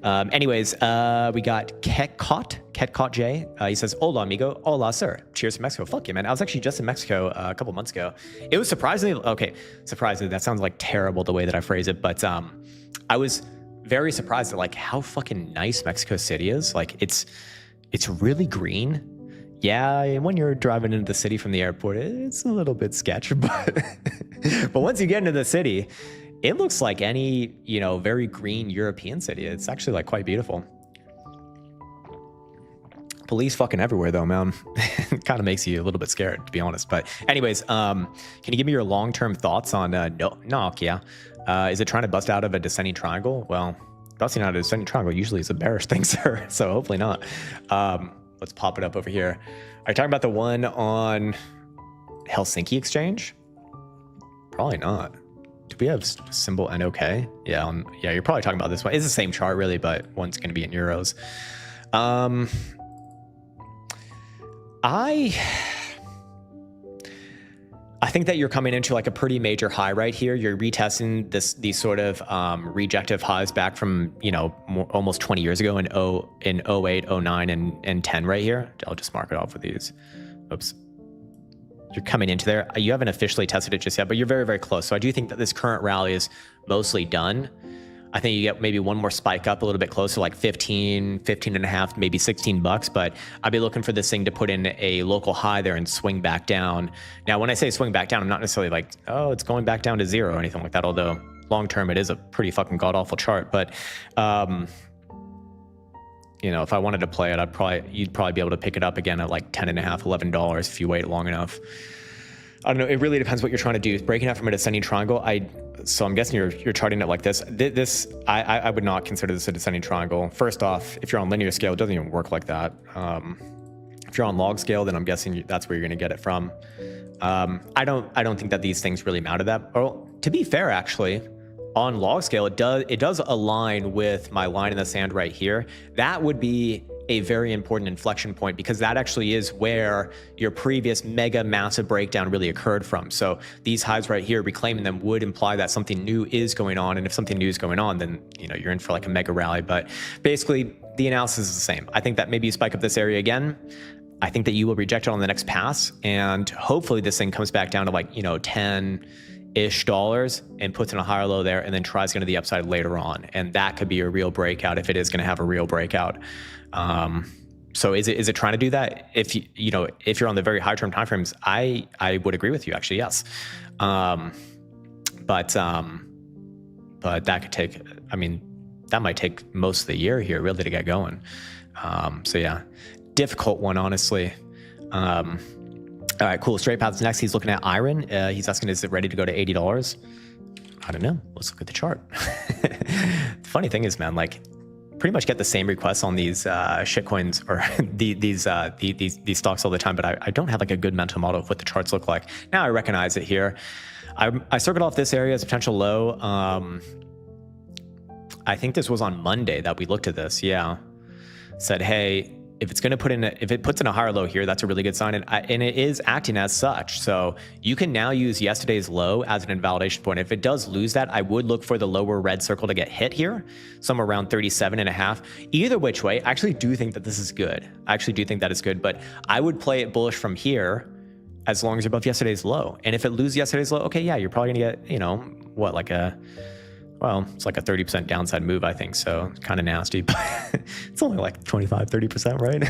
Anyways, we got Ketcaught J. He says, hola, amigo. Hola, sir. Cheers to Mexico. Fuck yeah, man. I was actually just in Mexico a couple months ago. It was surprisingly, that sounds like terrible the way that I phrase it, but I was very surprised at like how fucking nice Mexico City is. Like it's really green. Yeah, when you're driving into the city from the airport, it's a little bit sketch, but once you get into the city, it looks like any, you know, very green European city. It's actually like quite beautiful. Police fucking everywhere though, man. It kind of makes you a little bit scared, to be honest. But anyways, can you give me your long-term thoughts on Nokia? Is it trying to bust out of a descending triangle? Well, busting out of a descending triangle usually is a bearish thing, sir. So hopefully not. Let's pop it up over here. Are you talking about the one on Helsinki Exchange? Probably not. Do we have symbol NOK? Yeah, yeah, you're probably talking about this one. It's the same chart really, but one's going to be in euros. I think that you're coming into like a pretty major high right here. You're retesting these sort of rejective highs back from, you know, almost 20 years ago in 08, 09, and 10 right here. I'll just mark it off with these. Oops. You're coming into there. You haven't officially tested it just yet, but you're very, very close. So I do think that this current rally is mostly done. I think you get maybe one more spike up a little bit closer, like 15 and a half, maybe $16, but I'd be looking for this thing to put in a local high there and swing back down. Now, when I say swing back down, I'm not necessarily like, oh, it's going back down to zero or anything like that, although long-term it is a pretty fucking god-awful chart. But, you know, if I wanted to play it, you'd probably be able to pick it up again at like 10 and a half, $11 if you wait long enough. I don't know. It really depends what you're trying to do. Breaking out from a descending triangle, so I'm guessing you're charting it like this. I would not consider this a descending triangle. First off, if you're on linear scale, it doesn't even work like that. If you're on log scale, then I'm guessing that's where you're going to get it from. I don't think that these things really matter that. Well, to be fair, actually, on log scale, it does align with my line in the sand right here. That would be a very important inflection point, because that actually is where your previous mega massive breakdown really occurred from. So these highs right here, reclaiming them would imply that something new is going on. And if something new is going on, then, you know, you're in for like a mega rally. But basically the analysis is the same. I think that maybe you spike up this area again. I think that you will reject it on the next pass. And hopefully this thing comes back down to like, you know, 10-ish dollars and puts in a higher low there and then tries to go to the upside later on. And that could be a real breakout if it is going to have a real breakout. So is it trying to do that? If you know, if you're on the very high term timeframes, I would agree with you actually. Yes. But that could take, I mean, that might take most of the year here really to get going. So yeah, difficult one, honestly. All right, cool. Straight Path's next. He's looking at iron. He's asking, is it ready to go to $80? I don't know. Let's look at the chart. The funny thing is, man, like, pretty much get the same requests on these shitcoins or these stocks all the time, but I don't have like a good mental model of what the charts look like. Now I recognize it here. I circled off this area as a potential low. I think this was on Monday that we looked at this. Yeah, said, hey, if it's going to if it puts in a higher low here, that's a really good sign. And it is acting as such. So you can now use yesterday's low as an invalidation point. If it does lose that, I would look for the lower red circle to get hit here, somewhere around 37.5. Either which way, I actually do think that this is good. I actually do think that is good, but I would play it bullish from here as long as you're above yesterday's low. And if it loses yesterday's low, okay, yeah, you're probably going to get, you know, what, like well, it's like a 30% downside move, I think. So kind of nasty, but it's only like 25, 30%, right?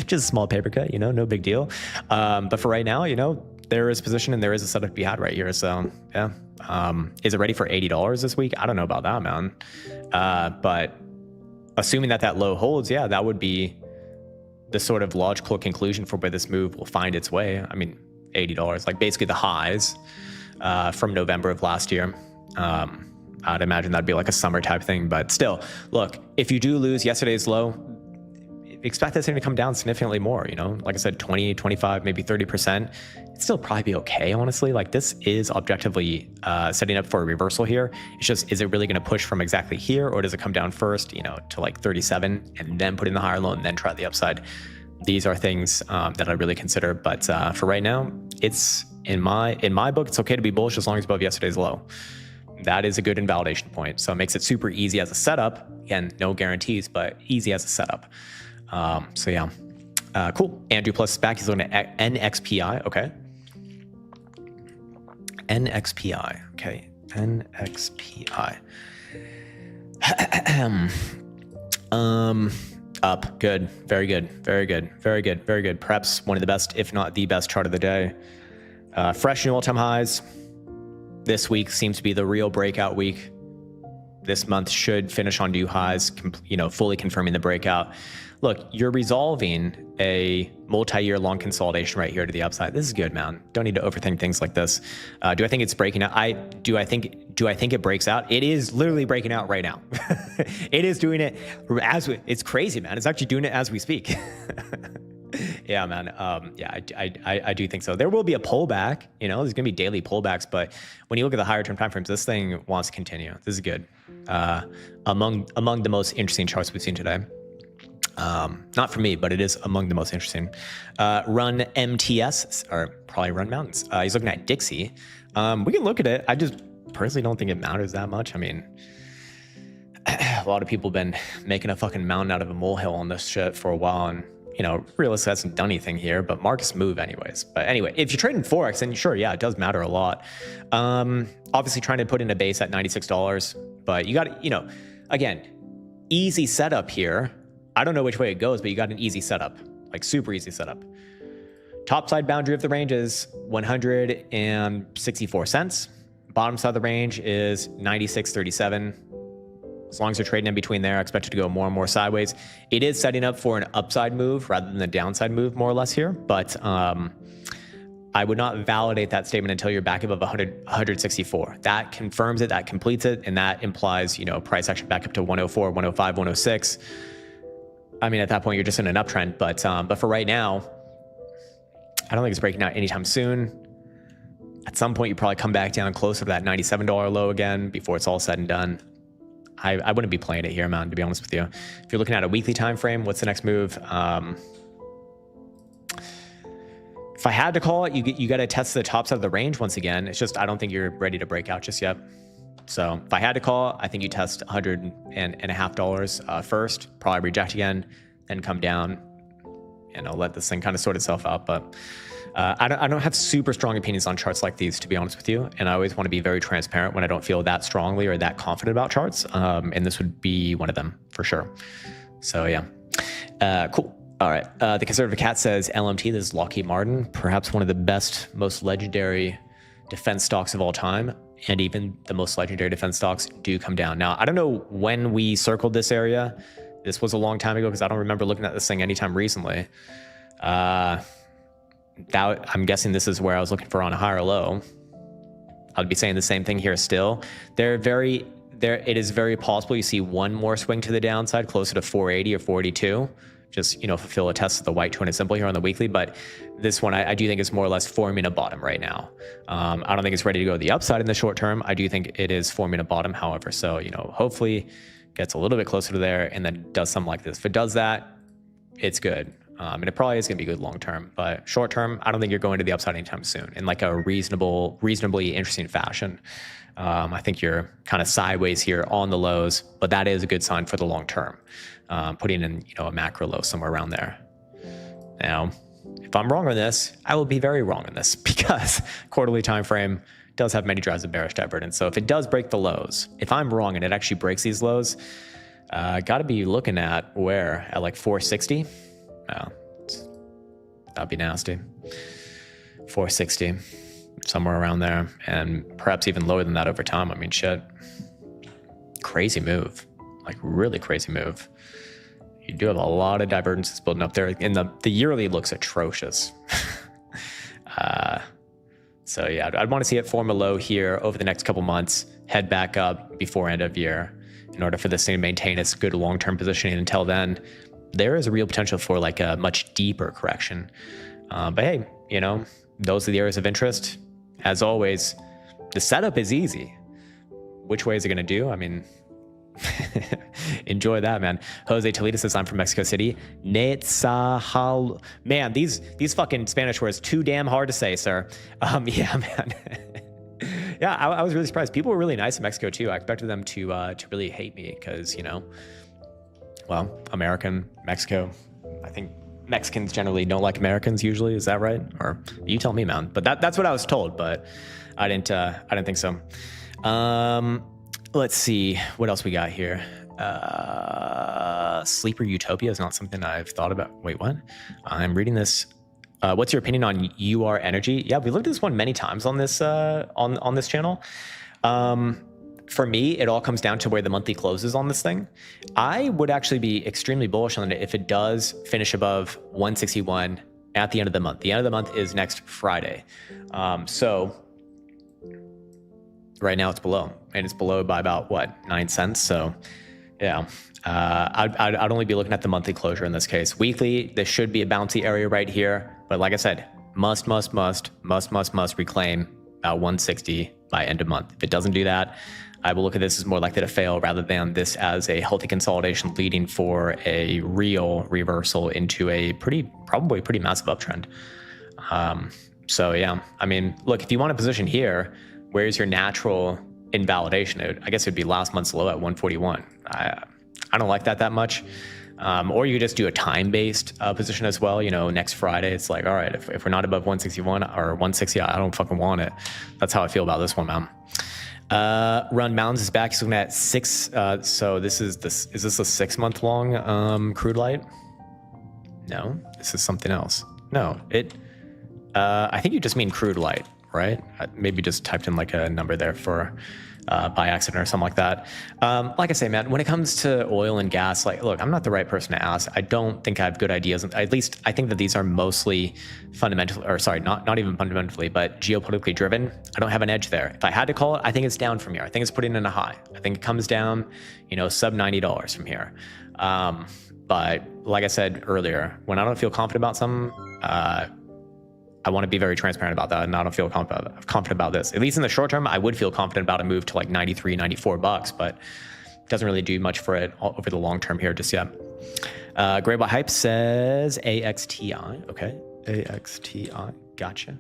Just a small paper cut, you know, no big deal. But for right now, you know, there is position and there is a setup to be had right here. So yeah. Is it ready for $80 this week? I don't know about that, man. But assuming that low holds, yeah, that would be the sort of logical conclusion for where this move will find its way. I mean, $80, like basically the highs from November of last year. I'd imagine that'd be like a summer type thing, but still, look, if you do lose yesterday's low, expect this thing to come down significantly more, you know, like I said, 20, 25, maybe 30%. It'd still probably be okay, honestly. Like this is objectively setting up for a reversal here. It's just, is it really going to push from exactly here, or does it come down first, you know, to like 37 and then put in the higher low and then try the upside? These are things that I really consider, but for right now, it's in my book, it's okay to be bullish as long as above yesterday's low. That is a good invalidation point. So it makes it super easy as a setup. Again, no guarantees, but easy as a setup. So yeah, cool. Andrew Plus is back. He's looking at NXPI. Okay. NXPI. Okay. NXPI. Up. Good. Very good. Very good. Very good. Very good. Perhaps one of the best, if not the best chart of the day. Fresh new all-time highs. This week seems to be the real breakout week. This month should finish on new highs, you know, fully confirming the breakout. Look, you're resolving a multi-year long consolidation right here to the upside. This is good, man. Don't need to overthink things like this. Do I think it's breaking out? Do I think it breaks out? It is literally breaking out right now. It is doing it it's crazy, man. It's actually doing it as we speak. Yeah, man. Yeah, I do think so. There will be a pullback, you know, there's gonna be daily pullbacks, but when you look at the higher term timeframes, this thing wants to continue. This is good. Among the most interesting charts we've seen today. Not for me, but it is among the most interesting. Run MTS, or probably Run Mountains. He's looking at Dixie. We can look at it. I just personally don't think it matters that much. I mean, a lot of people have been making a fucking mountain out of a molehill on this shit for a while, and you know, realistically hasn't done anything here, but markets move anyways. But anyway, if you're trading Forex, then sure, yeah, it does matter a lot. Obviously trying to put in a base at $96, but you got, you know, again, easy setup here. I don't know which way it goes, but you got an easy setup, like super easy setup. Top side boundary of the range is 164 cents. Bottom side of the range is 96.37. As long as you're trading in between there, I expect it to go more and more sideways. It is setting up for an upside move rather than the downside move, more or less here. But I would not validate that statement until you're back above 164. That confirms it, that completes it, and that implies, you know, price action back up to 104, 105, 106. I mean, at that point, you're just in an uptrend. But for right now, I don't think it's breaking out anytime soon. At some point, you probably come back down closer to that $97 low again before it's all said and done. I wouldn't be playing it here, man, to be honest with you. If you're looking at a weekly time frame, what's the next move? If I had to call it, you got to test the top side of the range once again. It's just I don't think you're ready to break out just yet. So if I had to call it, I think you test $100.50 first, probably reject again, then come down, and I'll let this thing kind of sort itself out. But I don't have super strong opinions on charts like these, to be honest with you. And I always want to be very transparent when I don't feel that strongly or that confident about charts. And this would be one of them for sure. So yeah, cool. All right. The Conservative Cat says LMT, this is Lockheed Martin, perhaps one of the best, most legendary defense stocks of all time. And even the most legendary defense stocks do come down. Now, I don't know when we circled this area. This was a long time ago because I don't remember looking at this thing anytime recently. I'm guessing this is where I was looking for on a higher low. I'd be saying the same thing here still. It is very possible you see one more swing to the downside, closer to 480 or 482. Just, fulfill a test of the white 200 simple here on the weekly. But this one, I do think is more or less forming a bottom right now. I don't think it's ready to go to the upside in the short term. I do think it is forming a bottom, however. So, hopefully gets a little bit closer to there and then does something like this. If it does that, it's good. And it probably is going to be good long term. But short term, I don't think you're going to the upside anytime soon in like a reasonably interesting fashion. I think you're kind of sideways here on the lows, but that is a good sign for the long term. Putting in, a macro low somewhere around there. Now, if I'm wrong on this, I will be very wrong on this because quarterly time frame does have many drives of bearish divergence. So if it does break the lows, if I'm wrong and it actually breaks these lows, got to be looking at where? At like 460? No, that'd be nasty. 460, somewhere around there, and perhaps even lower than that over time. I mean, shit. Crazy move. Like really crazy move. You do have a lot of divergences building up there, and the yearly looks atrocious. So yeah, I'd want to see it form a low here over the next couple months, head back up before end of year in order for this thing to maintain its good long-term positioning. Until then, there is a real potential for like a much deeper correction. But hey, those are the areas of interest. As always, the setup is easy. Which way is it going to do? I mean, enjoy that, man. Jose Toledo says, I'm from Mexico City. Netzahal. Man, these fucking Spanish words too damn hard to say, sir. Yeah, man. Yeah, I was really surprised. People were really nice in Mexico too. I expected them to really hate me because, well, American, Mexico. I think Mexicans generally don't like Americans usually. Is that right? Or you tell me, man. But that's what I was told, but I didn't think so. Let's see what else we got here. Sleeper Utopia is not something I've thought about. Wait, what? I'm reading this. What's your opinion on UR Energy? Yeah, we looked at this one many times on this on this channel. For me, it all comes down to where the monthly closes on this thing. I would actually be extremely bullish on it if it does finish above 161 at the end of the month. The end of the month is next Friday. So right now it's below, and it's below by about what, 9 cents. So yeah, I'd only be looking at the monthly closure in this case. Weekly, there should be a bouncy area right here, but like I said, must reclaim about 160 by end of month. If it doesn't do that, I will look at this as more likely to fail rather than this as a healthy consolidation leading for a real reversal into a probably pretty massive uptrend. So yeah, I mean, look, if you want a position here, where's your natural invalidation? I guess it'd be last month's low at 141. I don't like that much. Or you just do a time-based position as well. Next Friday, it's like, all right, if we're not above 161 or 160, I don't fucking want it. That's how I feel about this one, man. Run Mountains is back. He's looking at 6. So is this a 6-month long crude light? No, this is something else. No, I think you just mean crude light, right? I maybe just typed in like a number there for by accident or something like that. Like I say, man, when it comes to oil and gas, like, look, I'm not the right person to ask. I don't think I have good ideas. At least I think that these are mostly fundamental, or sorry, not even fundamentally, but geopolitically driven. I don't have an edge there. If I had to call it, I think it's down from here. I think it's putting in a high. I think it comes down, sub $90 from here. But like I said earlier, when I don't feel confident about something, I want to be very transparent about that, and I don't feel confident about this. At least in the short term, I would feel confident about a move to like $93, $94, but doesn't really do much for it over the long term here just yet. Graybot Hype says AXTI. Okay, AXTI. Gotcha.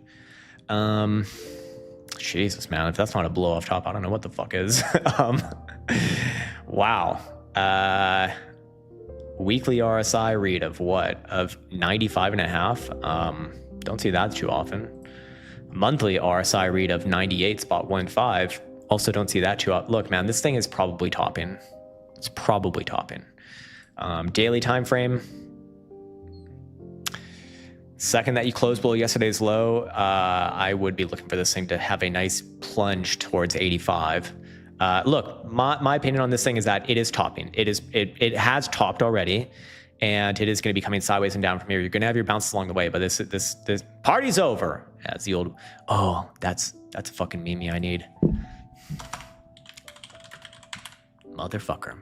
Jesus, man, if that's not a blow off top, I don't know what the fuck is. Wow. Weekly RSI read of what? Of 95.5. Don't see that too often. Monthly RSI read of 98.15. Also don't see that too often. Look, man, this thing is probably topping. It's probably topping. Daily time frame. Second that you close below yesterday's low, I would be looking for this thing to have a nice plunge towards 85. Look, my opinion on this thing is that it is topping. It has topped already, and it is going to be coming sideways and down from here. You're going to have your bounces along the way, but this party's over. That's the old. Oh, that's a fucking meme I need. Motherfucker.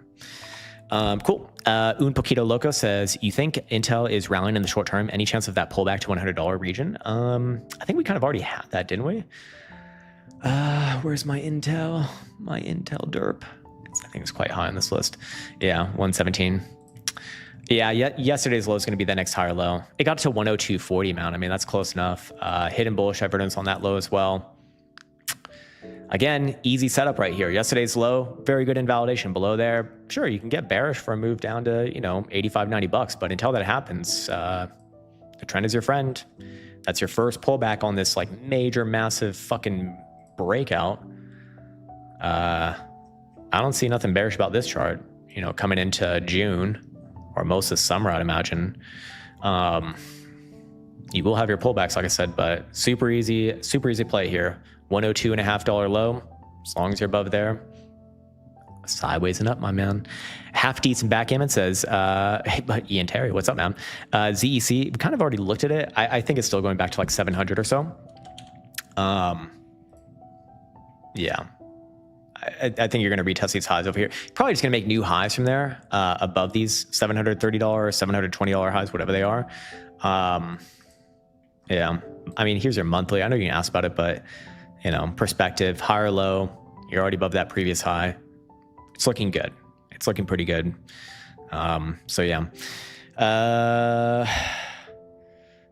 Cool. Un Poquito Loco says, you think Intel is rallying in the short term? Any chance of that pullback to $100 region? I think we kind of already had that, didn't we? Where's my Intel? My Intel derp. I think it's quite high on this list. Yeah, 117. Yeah, yesterday's low is going to be the next higher low. It got to 102.40, man. I mean, that's close enough. Hidden bullish evidence on that low as well. Again, easy setup right here. Yesterday's low, very good invalidation. Below there, sure, you can get bearish for a move down to, you know, 85, 90 bucks. But until that happens, the trend is your friend. That's your first pullback on this like major, massive fucking breakout. I don't see nothing bearish about this chart, you know, coming into June or most of summer, I'd imagine. You will have your pullbacks, like I said, but super easy play here. $102.50 low, as long as you're above there. Sideways and up, my man. Half decent backgammon says, hey, but Ian Terry, what's up, man? ZEC, we kind of already looked at it. I think it's still going back to like 700 or so. Yeah. I think you're going to retest these highs over here. Probably just going to make new highs from there, above these $730, $720 highs, whatever they are. Yeah. I mean, here's your monthly. I know you can ask about it, but you know, perspective, high or low, you're already above that previous high. It's looking good. It's looking pretty good. So yeah.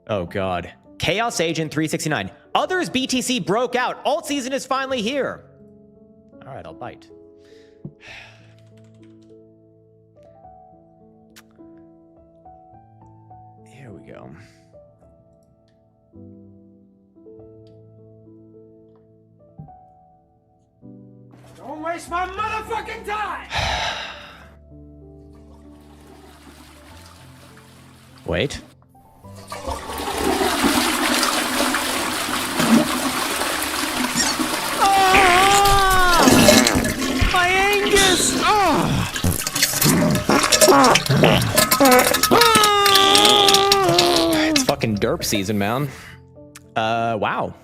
Oh God. Chaos Agent 369. Others BTC broke out. Alt season is finally here. All right, I'll bite. Here we go. Don't waste my motherfucking time! Wait. My Angus! It's fucking derp season, man. Wow.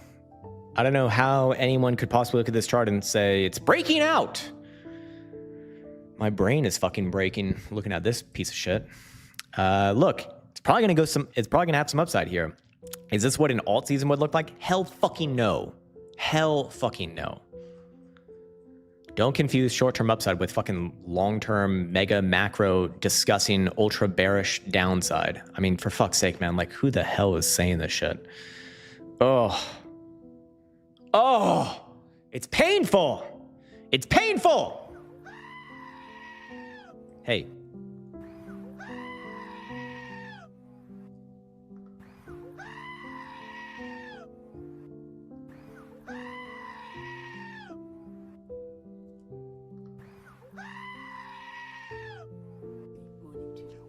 I don't know how anyone could possibly look at this chart and say it's breaking out. My brain is fucking breaking looking at this piece of shit. Look, it's probably gonna it's probably gonna have some upside here. Is this what an alt season would look like? Hell fucking no. Hell fucking no. Don't confuse short-term upside with fucking long-term mega macro discussing ultra bearish downside. I mean, for fuck's sake, man, like who the hell is saying this shit? Oh, it's painful. It's painful. Hey.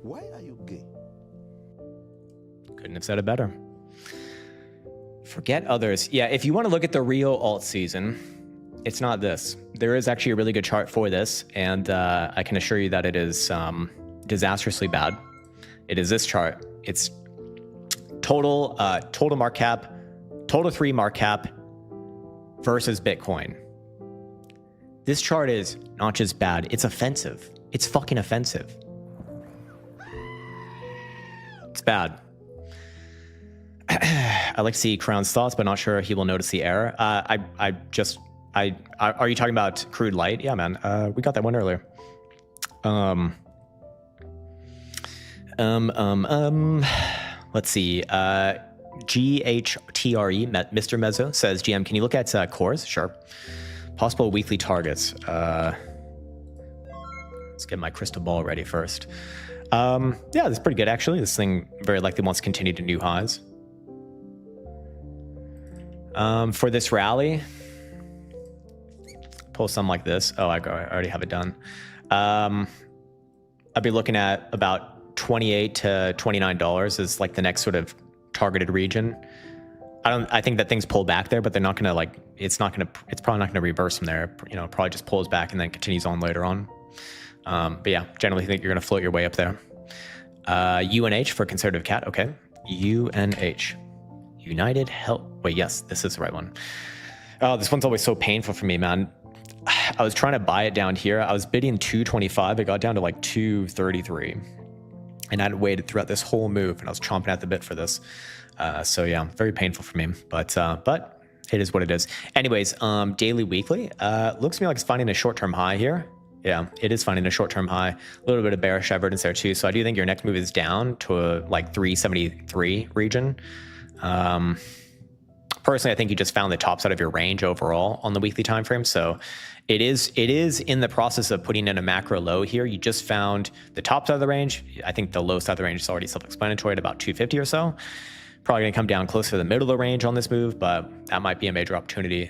Why are you gay? Couldn't have said it better. Forget others. Yeah, if you want to look at the real alt season, it's not this. There is actually a really good chart for this, and I can assure you that it is disastrously bad. It is this chart. It's total market cap, total 3 market cap versus Bitcoin. This chart is not just bad, it's offensive. It's fucking offensive. It's bad. I like to see Krown's thoughts, but not sure he will notice the error. Are you talking about crude light? Yeah, man. We got that one earlier. Let's see. GHTRE, Mr. Mezzo says, GM, can you look at cores? Sure. Possible weekly targets. Let's get my crystal ball ready first. Yeah, this is pretty good, actually. This thing very likely wants to continue to new highs. For this rally, pull something like this. Oh, I already have it done. I'll be looking at about $28 to $29 is like the next sort of targeted region. I think that things pull back there, but they're not gonna like, it's probably not gonna reverse from there. You know, probably just pulls back and then continues on later on. But yeah, generally think you're gonna float your way up there. UNH for conservative cat. Okay. UNH. United Health. Wait, yes, this is the right one. Oh, this one's always so painful for me, man. I was trying to buy it down here. I was bidding 225. It got down to like 233. And I'd waited throughout this whole move, and I was chomping at the bit for this. So yeah, very painful for me. But it is what it is. Anyways, daily, weekly. Looks to me like it's finding a short-term high here. Yeah, it is finding a short-term high. A little bit of bearish evidence there too. So I do think your next move is down to like 373 region. Personally, I think you just found the top side of your range overall on the weekly time frame. So it is in the process of putting in a macro low here. You just found the top side of the range. I think the low side of the range is already self-explanatory at about 250 or so. Probably going to come down closer to the middle of the range on this move, but that might be a major opportunity.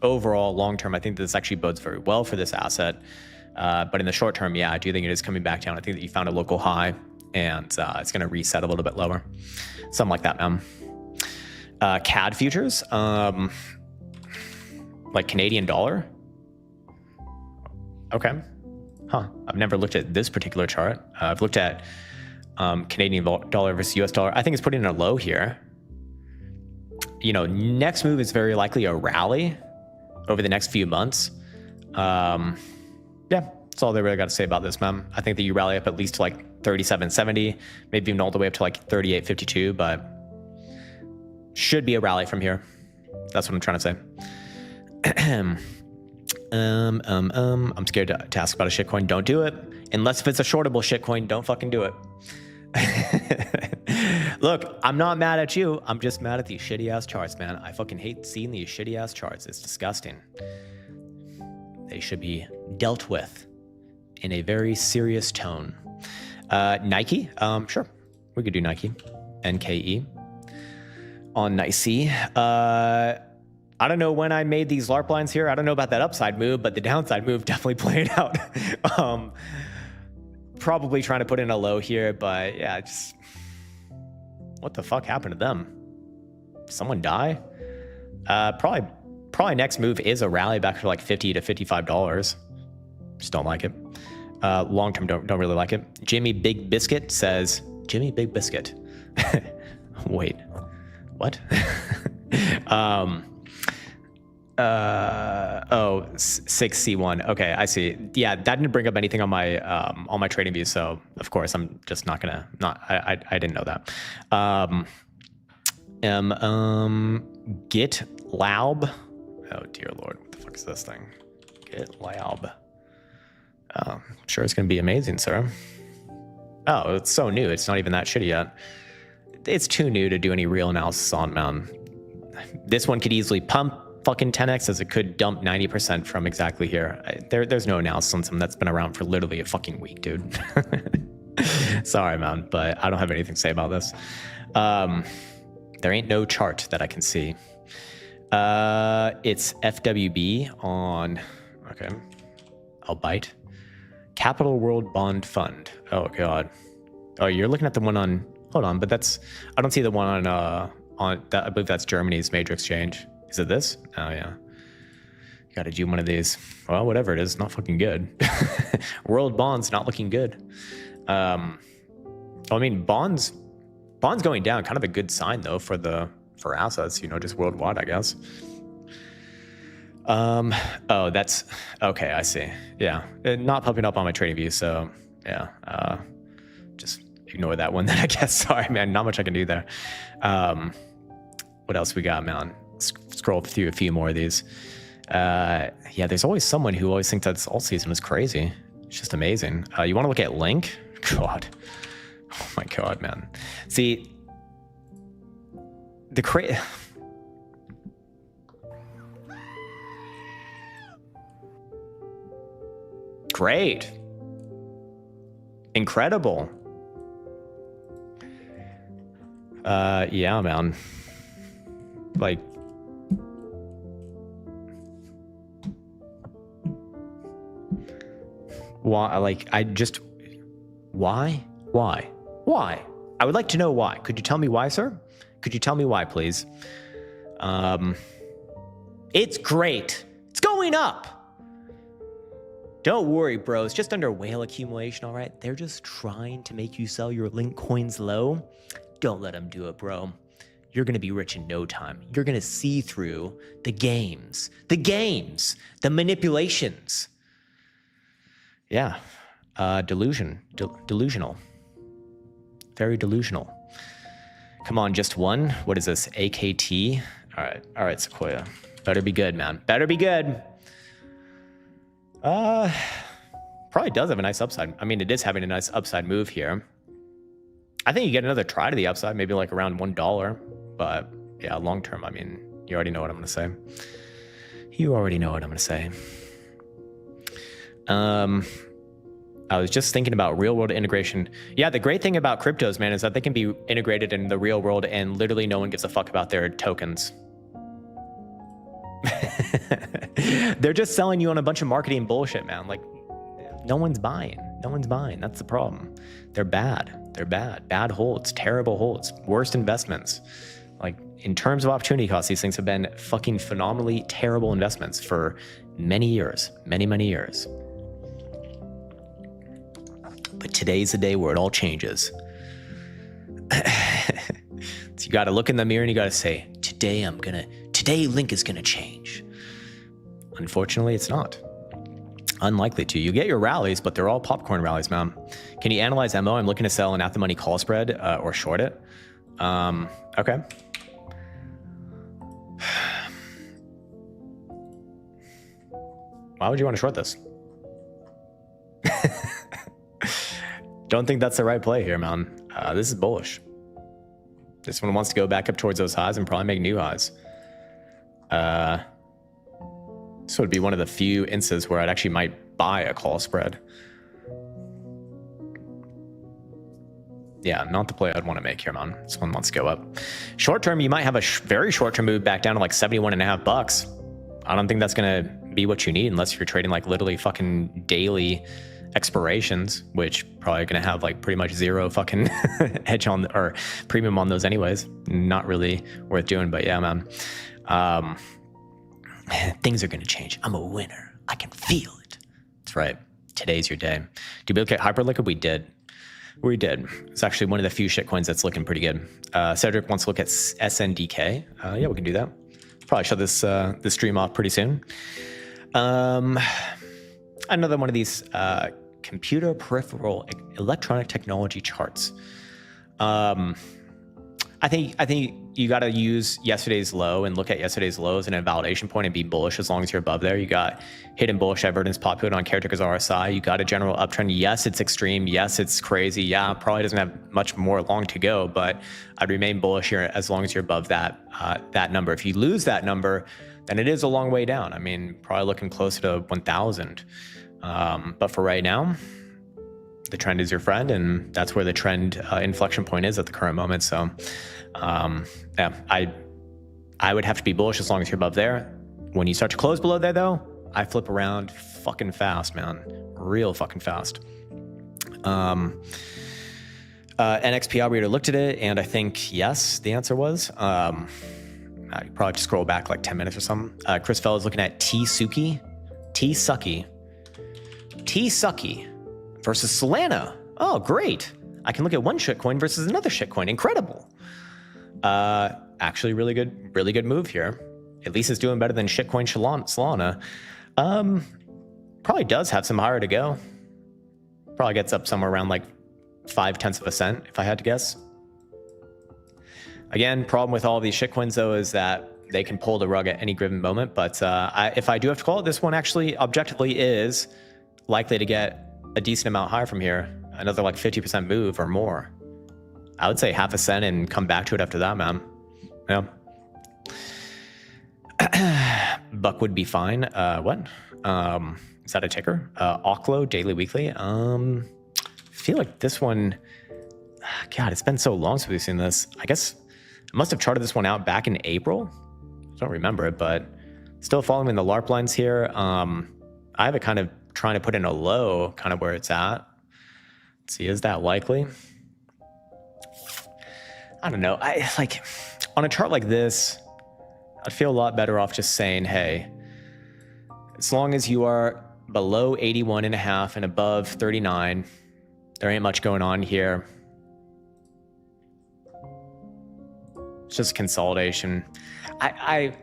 Overall, long term, I think this actually bodes very well for this asset. But in the short term, yeah, I do think it is coming back down. I think that you found a local high, and it's going to reset a little bit lower. Something like that, man. CAD futures, like Canadian dollar. Okay. Huh. I've never looked at this particular chart. I've looked at Canadian dollar versus US dollar. I think it's putting in a low here. You know, next move is very likely a rally over the next few months. Yeah, that's all they really got to say about this, man. I think that you rally up at least to like 37.70, maybe even all the way up to like 38.52, but should be a rally from here. That's what I'm trying to say. I'm scared to ask about a shitcoin. Don't do it. Unless if it's a shortable shitcoin, don't fucking do it. Look, I'm not mad at you. I'm just mad at these shitty ass charts, man. I fucking hate seeing these shitty ass charts. It's disgusting. They should be dealt with in a very serious tone. Nike, sure. We could do Nike. NKE. On NYSE. I don't know when I made these LARP lines here. I don't know about that upside move, but the downside move definitely played out. Probably trying to put in a low here, but yeah, just what the fuck happened to them? Someone die? Probably next move is a rally back to like $50 to $55. Just don't like it. Long term, don't really like it. Jimmy Big Biscuit says, Jimmy Big Biscuit. Wait, what? Oh, 6C1. Okay, I see. Yeah, that didn't bring up anything on my trading view, so of course I'm just not gonna I didn't know that. Git Laub. Oh dear Lord, what the fuck is this thing? Git Laub. I'm sure it's gonna be amazing, sir. Oh, it's so new. It's not even that shitty yet. It's too new to do any real analysis on, man. This one could easily pump fucking 10x as it could dump 90% from exactly here. There's no analysis on something that's been around for literally a fucking week, dude. Sorry, man, but I don't have anything to say about this. There ain't no chart that I can see. It's FWB on, okay, I'll bite. Capital World Bond Fund. Oh God. Oh, you're looking at the one on, hold on, but that's, I don't see the one on that, I believe that's Germany's major exchange. Is it this? Oh yeah. You gotta do one of these. Well, whatever it is, not fucking good. World bonds not looking good. I mean, bonds going down, kind of a good sign though for assets, you know, just worldwide, I guess. Oh, that's okay. I see. Yeah, not popping up on my trading view, so yeah. Just ignore that one then, I guess. Sorry, man. Not much I can do there. What else we got, man? Scroll through a few more of these. Yeah, there's always someone who always thinks that all season is crazy. It's just amazing. You want to look at Link? God. Oh my God, man. See, the great. Incredible. Yeah, man. Like, why? Like, why? I would like to know why. Could you tell me why, sir? Could you tell me why, please? It's great. It's going up. Don't worry, bro. It's just under whale accumulation, all right? They're just trying to make you sell your Link coins low. Don't let them do it, bro. You're going to be rich in no time. You're going to see through the games, the manipulations. Yeah. Delusional. Very delusional. Come on, just one. What is this? AKT? All right, Sequoia. Better be good, man. Better be good. Probably does have a nice upside. I mean, it is having a nice upside move here. I think you get another try to the upside, maybe like around $1. But yeah, long term, I mean, you already know what I'm going to say. You already know what I'm going to say. I was just thinking about real world integration. Yeah, the great thing about cryptos, man, is that they can be integrated in the real world and literally no one gives a fuck about their tokens. They're just selling you on a bunch of marketing bullshit, man. Like, no one's buying. No one's buying. That's the problem. They're bad. They're bad. Bad holds. Terrible holds. Worst investments. Like, in terms of opportunity costs, these things have been fucking phenomenally terrible investments for many years. Many years. But today's the day where it all changes. So you got to look in the mirror and you got to say, today Link is going to change. Unfortunately, it's not. Unlikely to. You get your rallies, but they're all popcorn rallies, man. Can you analyze MO? I'm looking to sell an at-the-money call spread or short it. Okay. Why would you want to short this? Don't think that's the right play here, man. This is bullish. This one wants to go back up towards those highs and probably make new highs. This would be one of the few instances where I'd actually might buy a call spread. Yeah, not the play I'd want to make here, man. This one wants to go up. Short term, you might have a very short term move back down to like 71.5 bucks. I don't think that's going to be what you need unless you're trading like literally fucking daily expirations, which probably going to have like pretty much zero fucking hedge on or premium on those anyways. Not really worth doing, but yeah, man. Things are going to change. I'm a winner. I can feel it. That's right. Today's your day. Did we look at Hyperliquid? We did. It's actually one of the few shitcoins that's looking pretty good. Cedric wants to look at SNDK. Yeah, we can do that. Probably shut this stream off pretty soon. Another one of these computer peripheral electronic technology charts. I think you got to use yesterday's low and look at yesterday's low as an invalidation point and be bullish as long as you're above there. You got hidden bullish evidence populated on Caretaker's RSI. You got a general uptrend. Yes, it's extreme. Yes, it's crazy. Yeah, probably doesn't have much more long to go, but I'd remain bullish here as long as you're above that number. If you lose that number, then it is a long way down. I mean, probably looking closer to 1,000. But for right now, the trend is your friend, and that's where the trend inflection point is at the current moment. So, yeah, I would have to be bullish as long as you're above there. When you start to close below there, though, I flip around fucking fast, man, real fucking fast. NXPL reader looked at it, and I think yes, the answer was. I probably just scroll back like 10 minutes or something. Chris Fell is looking at T-Sucky versus Solana. Oh, great. I can look at one shitcoin versus another shitcoin. Incredible. Actually, really good move here. At least it's doing better than shitcoin Solana. Probably does have some higher to go. Probably gets up somewhere around like 0.5 cents if I had to guess. Again, problem with all these shitcoins though is that they can pull the rug at any given moment. But if I do have to call it, this one actually objectively is likely to get a decent amount higher from here. Another like 50% move or more. I would say half a cent and come back to it after that, man. Yeah. Buck would be fine. What? Is that a ticker? Oklo, daily, weekly. I feel like this one, God, it's been so long since we've seen this. I guess I must have charted this one out back in April. I don't remember it, but still following the LARP lines here. I have it kind of trying to put in a low, kind of where it's at. Let's see, is that likely? I don't know. I like on a chart like this, I'd feel a lot better off just saying, hey, as long as you are below 81.5 and above 39, there ain't much going on here. It's just consolidation.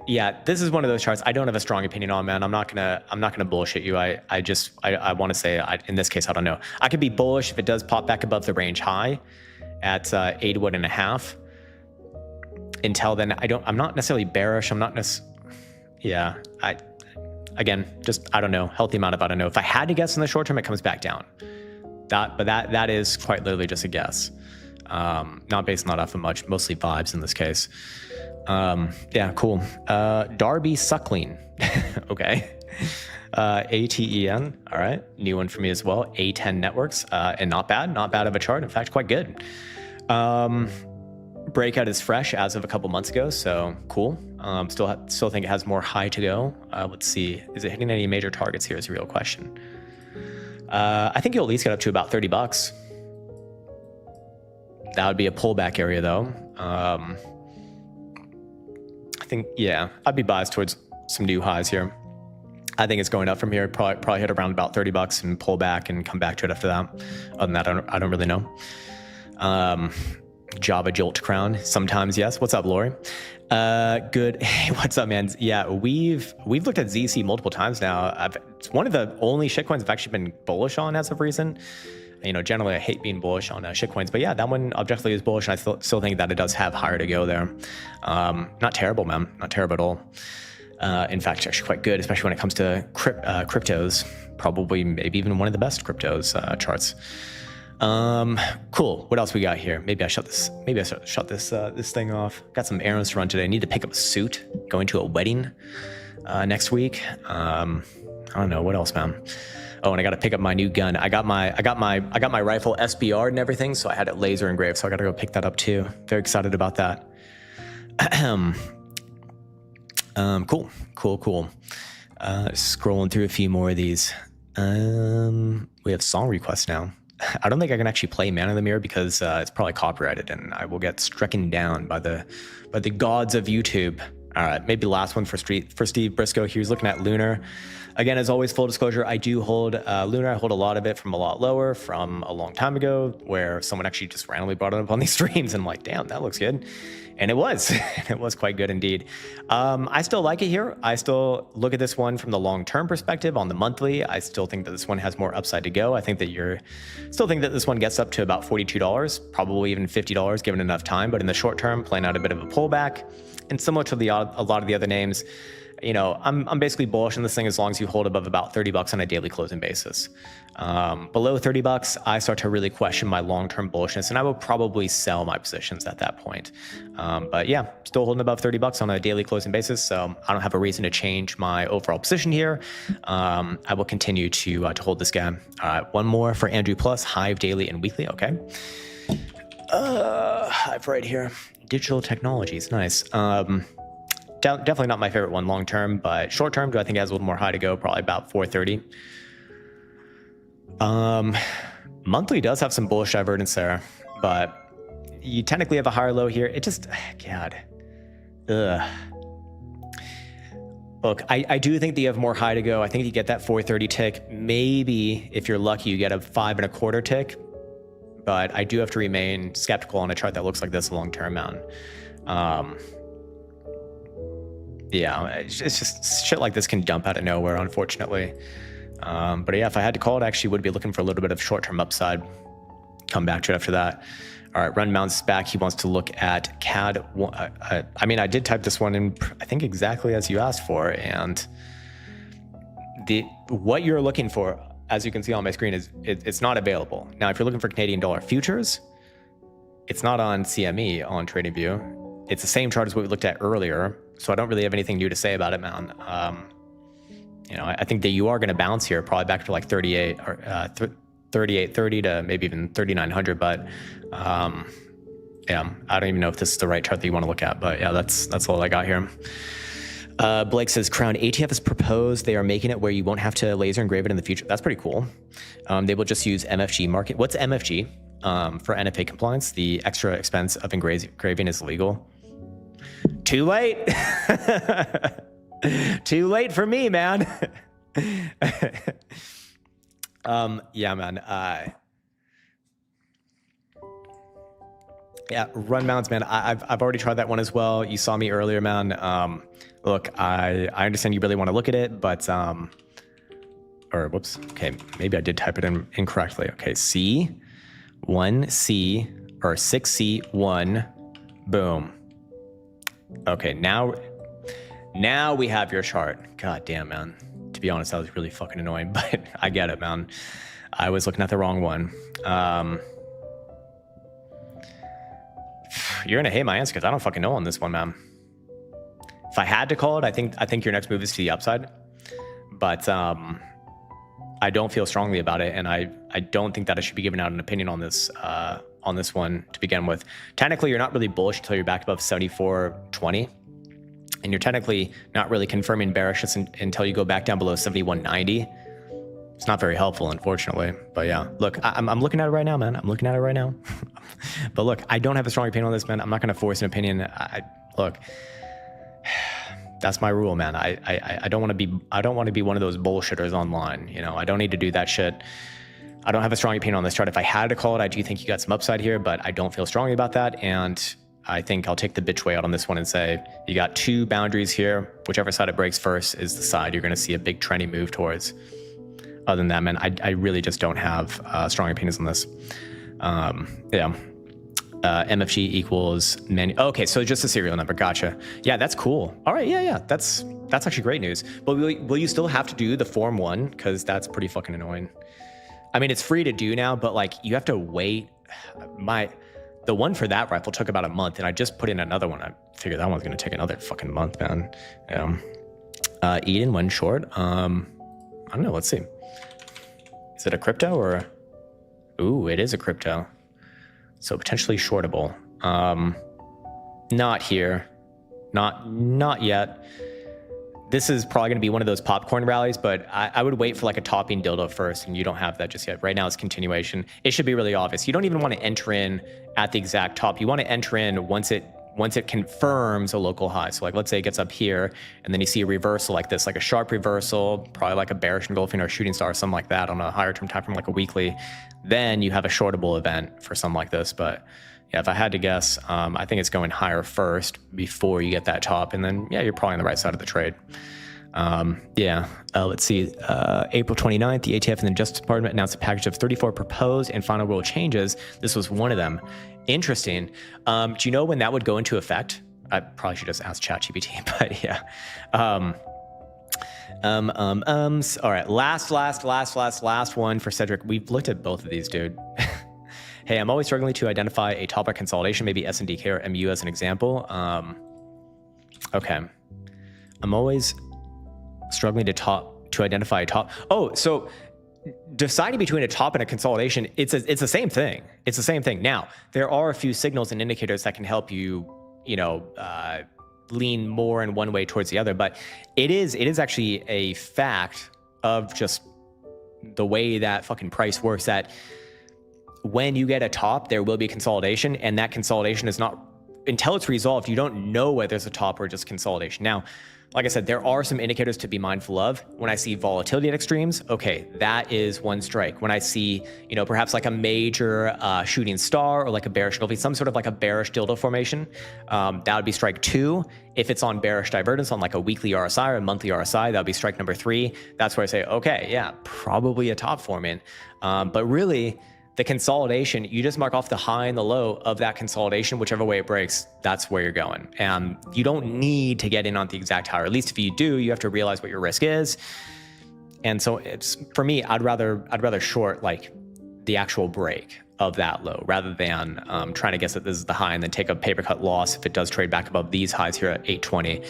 Yeah, this is one of those charts I don't have a strong opinion on, man. I'm not gonna bullshit you. I want to say, in this case, I don't know. I could be bullish if it does pop back above the range high at 81.5. Until then, I'm not necessarily bearish. I'm not yeah. Again, just I don't know. Healthy amount of I don't know. If I had to guess in the short term, it comes back down. That is quite literally just a guess. Not based not off of much, mostly vibes in this case. Yeah, cool. Darby Suckling. Okay. ATEN. All right. New one for me as well. A10 Networks. And not bad of a chart. In fact, quite good. Breakout is fresh as of a couple months ago. So cool. Still think it has more high to go. Let's see. Is it hitting any major targets here is a real question. I think you'll at least get up to about $30. That would be a pullback area though. I think, yeah, I'd be biased towards some new highs here. I think it's going up from here. Probably hit around about $30 and pull back and come back to it after that. Other than that, I don't really know. Java Jolt Krown. Sometimes, yes. What's up, Lori? Good. Hey, what's up, man? Yeah, we've looked at ZC multiple times now. It's one of the only shitcoins I've actually been bullish on as of recent. You know, generally I hate being bullish on shitcoins, but yeah, that one objectively is bullish, and I still think that it does have higher to go there. Not terrible, man. Not terrible at all. In fact, actually quite good, especially when it comes to cryptos. Probably, maybe even one of the best cryptos charts. Cool. What else we got here? Maybe I shut this thing off. Got some errands to run today. I need to pick up a suit. Going to a wedding next week. I don't know what else, man. Oh, and I got to pick up my new gun. I got my rifle SBR and everything, so I had it laser engraved. So I got to go pick that up too. Very excited about that. Cool. Scrolling through a few more of these. We have song requests now. I don't think I can actually play Man in the Mirror because it's probably copyrighted, and I will get stricken down by the gods of YouTube. All right, maybe the last one for Steve Briscoe. He was looking at Lunar. Again, as always, full disclosure, I do hold Lunar. I hold a lot of it from a lot lower from a long time ago, where someone actually just randomly brought it up on these streams, and I'm like, damn, that looks good. And it was. It was quite good indeed. I still like it here. I still look at this one from the long-term perspective on the monthly. I still think that this one has more upside to go. I think that still think that this one gets up to about $42, probably even $50 given enough time. But in the short term, playing out a bit of a pullback. And similar to a lot of the other names, you know, I'm basically bullish on this thing as long as you hold above about $30 on a daily closing basis. Below $30, I start to really question my long-term bullishness, and I will probably sell my positions at that point. But yeah, still holding above $30 on a daily closing basis, so I don't have a reason to change my overall position here. I will continue to hold this guy. One more for Andrew Plus, Hive daily and weekly. Okay. Hive right here. Digital technologies, nice. Definitely not my favorite one long term, but short term, do I think it has a little more high to go? Probably about 430. Monthly does have some bullish divergence there, but you technically have a higher low here. It just, God, ugh. Look, I do think that you have more high to go. I think you get that 430 tick. Maybe if you're lucky, you get a 5.25 tick. But I do have to remain skeptical on a chart that looks like this long term, man. Yeah, it's just shit like this can dump out of nowhere, unfortunately. But yeah, if I had to call it, I actually would be looking for a little bit of short-term upside. Come back to it after that. All right, Run Mounts back. He wants to look at CAD. I mean, I did type this one in, I think exactly as you asked for, and what you're looking for, as you can see on my screen, it's not available. Now, if you're looking for Canadian dollar futures, it's not on CME on TradingView. It's the same chart as what we looked at earlier, so I don't really have anything new to say about it, man. You know, I think that you are going to bounce here, probably back to like 38 or 3830 to maybe even 3900. But yeah, I don't even know if this is the right chart that you want to look at. But yeah, that's all I got here. Blake says Krown ATF is proposed. They are making it where you won't have to laser engrave it in the future. That's pretty cool. They will just use MFG market. What's MFG? For NFA compliance, the extra expense of engraving is illegal. Too late. Too late for me, man. Yeah, man. Yeah, run mounts, man. I've already tried that one as well. You saw me earlier, man. Look, I understand you really want to look at it, but or whoops. Okay, maybe I did type it in incorrectly. Okay, C1C or 6C1. Boom. Okay, now we have your chart. God damn, man. To be honest, that was really fucking annoying, but I get it, man. I was looking at the wrong one. You're gonna hate my answer because I don't fucking know on this one, man. If I had to call it, I think your next move is to the upside, but I don't feel strongly about it, and I don't think that I should be giving out an opinion on this one to begin with. Technically, you're not really bullish until you're back above 74.20, and you're technically not really confirming bearishness until you go back down below 71.90. It's not very helpful, unfortunately. But yeah, look, I'm looking at it right now, man. I'm looking at it right now. But look, I don't have a strong opinion on this, man. I'm not going to force an opinion. Look, that's my rule, man. I don't want to be one of those bullshitters online. You know, I don't need to do that shit. I don't have a strong opinion on this chart. If I had to call it, I do think you got some upside here, but I don't feel strongly about that. And I think I'll take the bitch way out on this one and say you got two boundaries here. Whichever side it breaks first is the side you're going to see a big trendy move towards. Other than that, man, I really just don't have strong opinions on this. Yeah. MFG equals menu. Okay, so just a serial number. Gotcha. Yeah, that's cool. All right, yeah. That's actually great news. But will you still have to do the Form 1? Because that's pretty fucking annoying. I mean, it's free to do now, but like you have to wait. The one for that rifle took about a month, and I just put in another one. I figured that one's gonna take another fucking month, man. Yeah. Eden went short. I don't know. Let's see. Is it a crypto or? Ooh, it is a crypto. So potentially shortable. Not here. Not yet. This is probably going to be one of those popcorn rallies, but I would wait for like a topping dildo first, and you don't have that just yet. Right now it's continuation. It should be really obvious. You don't even want to enter in at the exact top. You want to enter in once it confirms a local high. So like, let's say it gets up here and then you see a reversal like this, like a sharp reversal, probably like a bearish engulfing or a shooting star or something like that on a higher term time frame, like a weekly. Then you have a shortable event for something like this. But yeah, if I had to guess, I think it's going higher first before you get that top. And then, yeah, you're probably on the right side of the trade. Let's see. April 29th, the ATF and the Justice Department announced a package of 34 proposed and final rule changes. This was one of them. Interesting. Do you know when that would go into effect? I probably should just ask ChatGPT, but yeah. All right. Last one for Cedric. We've looked at both of these, dude. Hey, I'm always struggling to identify a top consolidation, maybe SNDK or MU as an example. Okay. I'm always struggling to identify a top. Oh, so deciding between a top and a consolidation, it's the same thing. It's the same thing. Now, there are a few signals and indicators that can help you, lean more in one way towards the other, but it is actually a fact of just the way that fucking price works that when you get a top, there will be consolidation, and that consolidation is not, until it's resolved, you don't know whether it's a top or just consolidation. Now, like I said, there are some indicators to be mindful of. When I see volatility at extremes, okay, that is one strike. When I see, perhaps like a major shooting star or like a bearish engulfing, some sort of like a bearish dildo formation, that would be strike 2. If it's on bearish divergence on like a weekly RSI or a monthly RSI, that would be strike number 3. That's where I say, okay, yeah, probably a top forming. But really, the consolidation, you just mark off the high and the low of that consolidation, whichever way it breaks, that's where you're going. And you don't need to get in on the exact high, or at least if you do, you have to realize what your risk is. And so it's, for me, I'd rather short like the actual break of that low rather than trying to guess that this is the high and then take a paper cut loss if it does trade back above these highs here at 820.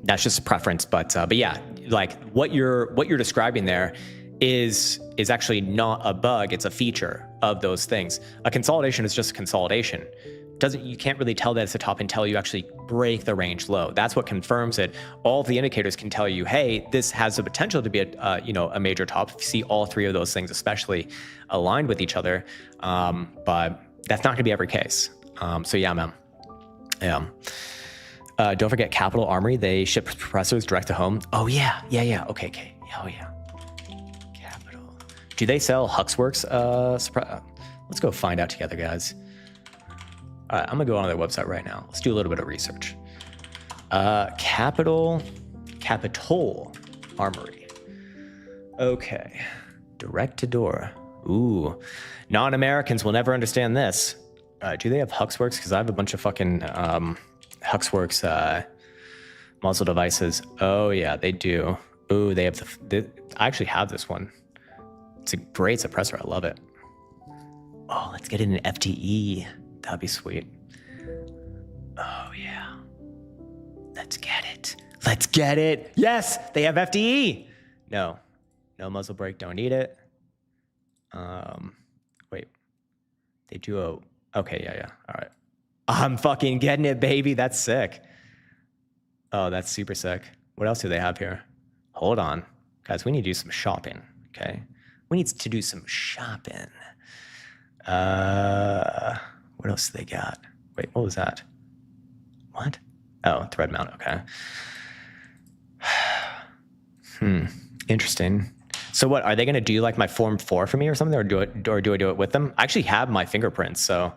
That's just a preference, but yeah, like what you're describing there is actually not a bug, it's a feature of those things. A consolidation is just a consolidation. You can't really tell that it's a top until you actually break the range low. That's what confirms it. All of the indicators can tell you, hey, this has the potential to be a major top. If you see all three of those things, especially aligned with each other, but that's not going to be every case. So yeah, man. Yeah. Don't forget Capital Armory. They ship compressors direct to home. Oh yeah. Okay. Oh yeah. Capital. Do they sell Huxworks? Let's go find out together, guys. All right, I'm gonna go on their website right now. Let's do a little bit of research. Capital Armory. Okay, direct to door. Ooh, non-Americans will never understand this. Do they have Huxworks? Because I have a bunch of fucking Huxworks muzzle devices. Oh yeah, they do. Ooh, they have I actually have this one. It's a great suppressor. I love it. Oh, let's get it in FTE. That'd be sweet. Oh yeah. Let's get it. Let's get it. Yes, they have FTE. No muzzle brake. Don't need it. Wait. They do okay, yeah. All right. I'm fucking getting it, baby. That's sick. Oh, that's super sick. What else do they have here? Hold on. Guys, we need to do some shopping, okay? We need to do some shopping. What else do they got? Wait, what was that? What? Oh, thread mount, okay. Interesting. So what, are they gonna do like my Form 4 for me or something, or do I do it with them? I actually have my fingerprints, so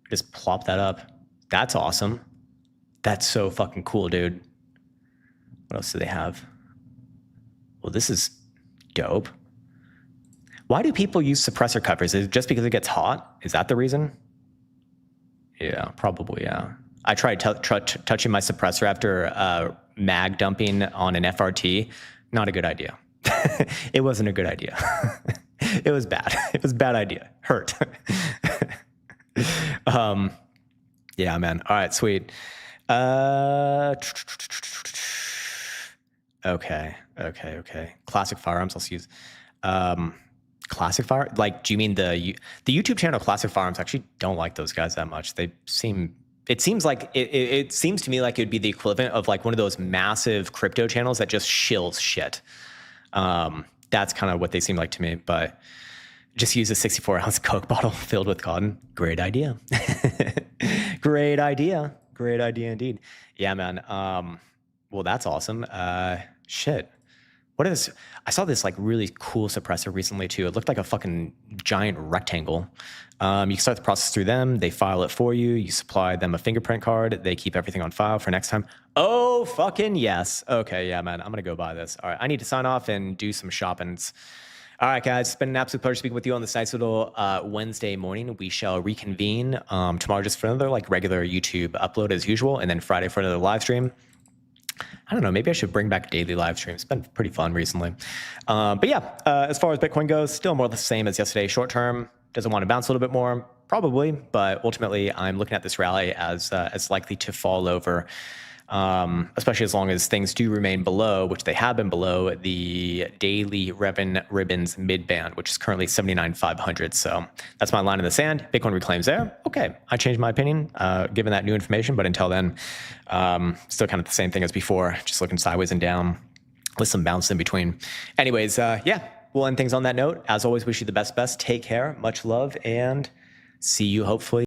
just plop that up. That's awesome. That's so fucking cool, dude. What else do they have? Well, this is dope. Why do people use suppressor covers? Is it just because it gets hot? Is that the reason? Yeah, probably, yeah. I tried touching my suppressor after mag dumping on an FRT. Not a good idea. It wasn't a good idea. It was bad. It was a bad idea. Hurt. Yeah, man. All right, sweet. Okay. Classic Firearms, I'll use. Classic Fire? Like, do you mean the YouTube channel Classic Firearms? I actually don't like those guys that much. It seems like it seems to me like it would be the equivalent of like one of those massive crypto channels that just shills shit. That's kind of what they seem like to me, but just use a 64-ounce Coke bottle filled with cotton. Great idea. Great idea indeed. Yeah, man. Well, that's awesome. Shit. What is, I saw this like really cool suppressor recently too. It looked like a fucking giant rectangle. You can start the process through them. They file it for you. You supply them a fingerprint card. They keep everything on file for next time. Oh, fucking yes. Okay, yeah, man. I'm going to go buy this. All right, I need to sign off and do some shoppings. All right, guys. It's been an absolute pleasure speaking with you on this nice little Wednesday morning. We shall reconvene tomorrow just for another like regular YouTube upload as usual, and then Friday for another live stream. I don't know, maybe I should bring back daily live streams. It's been pretty fun recently. But yeah, as far as Bitcoin goes, still more or less the same as yesterday. Short term, doesn't want to bounce a little bit more, probably, but ultimately I'm looking at this rally as likely to fall over, especially as long as things do remain below, which they have been below, the daily ribbons mid-band, which is currently 79,500. So that's my line in the sand. Bitcoin reclaims there. Okay, I changed my opinion given that new information, but until then, still kind of the same thing as before, just looking sideways and down with some bounce in between. Anyways, yeah, we'll end things on that note. As always, wish you the best. Take care, much love, and see you hopefully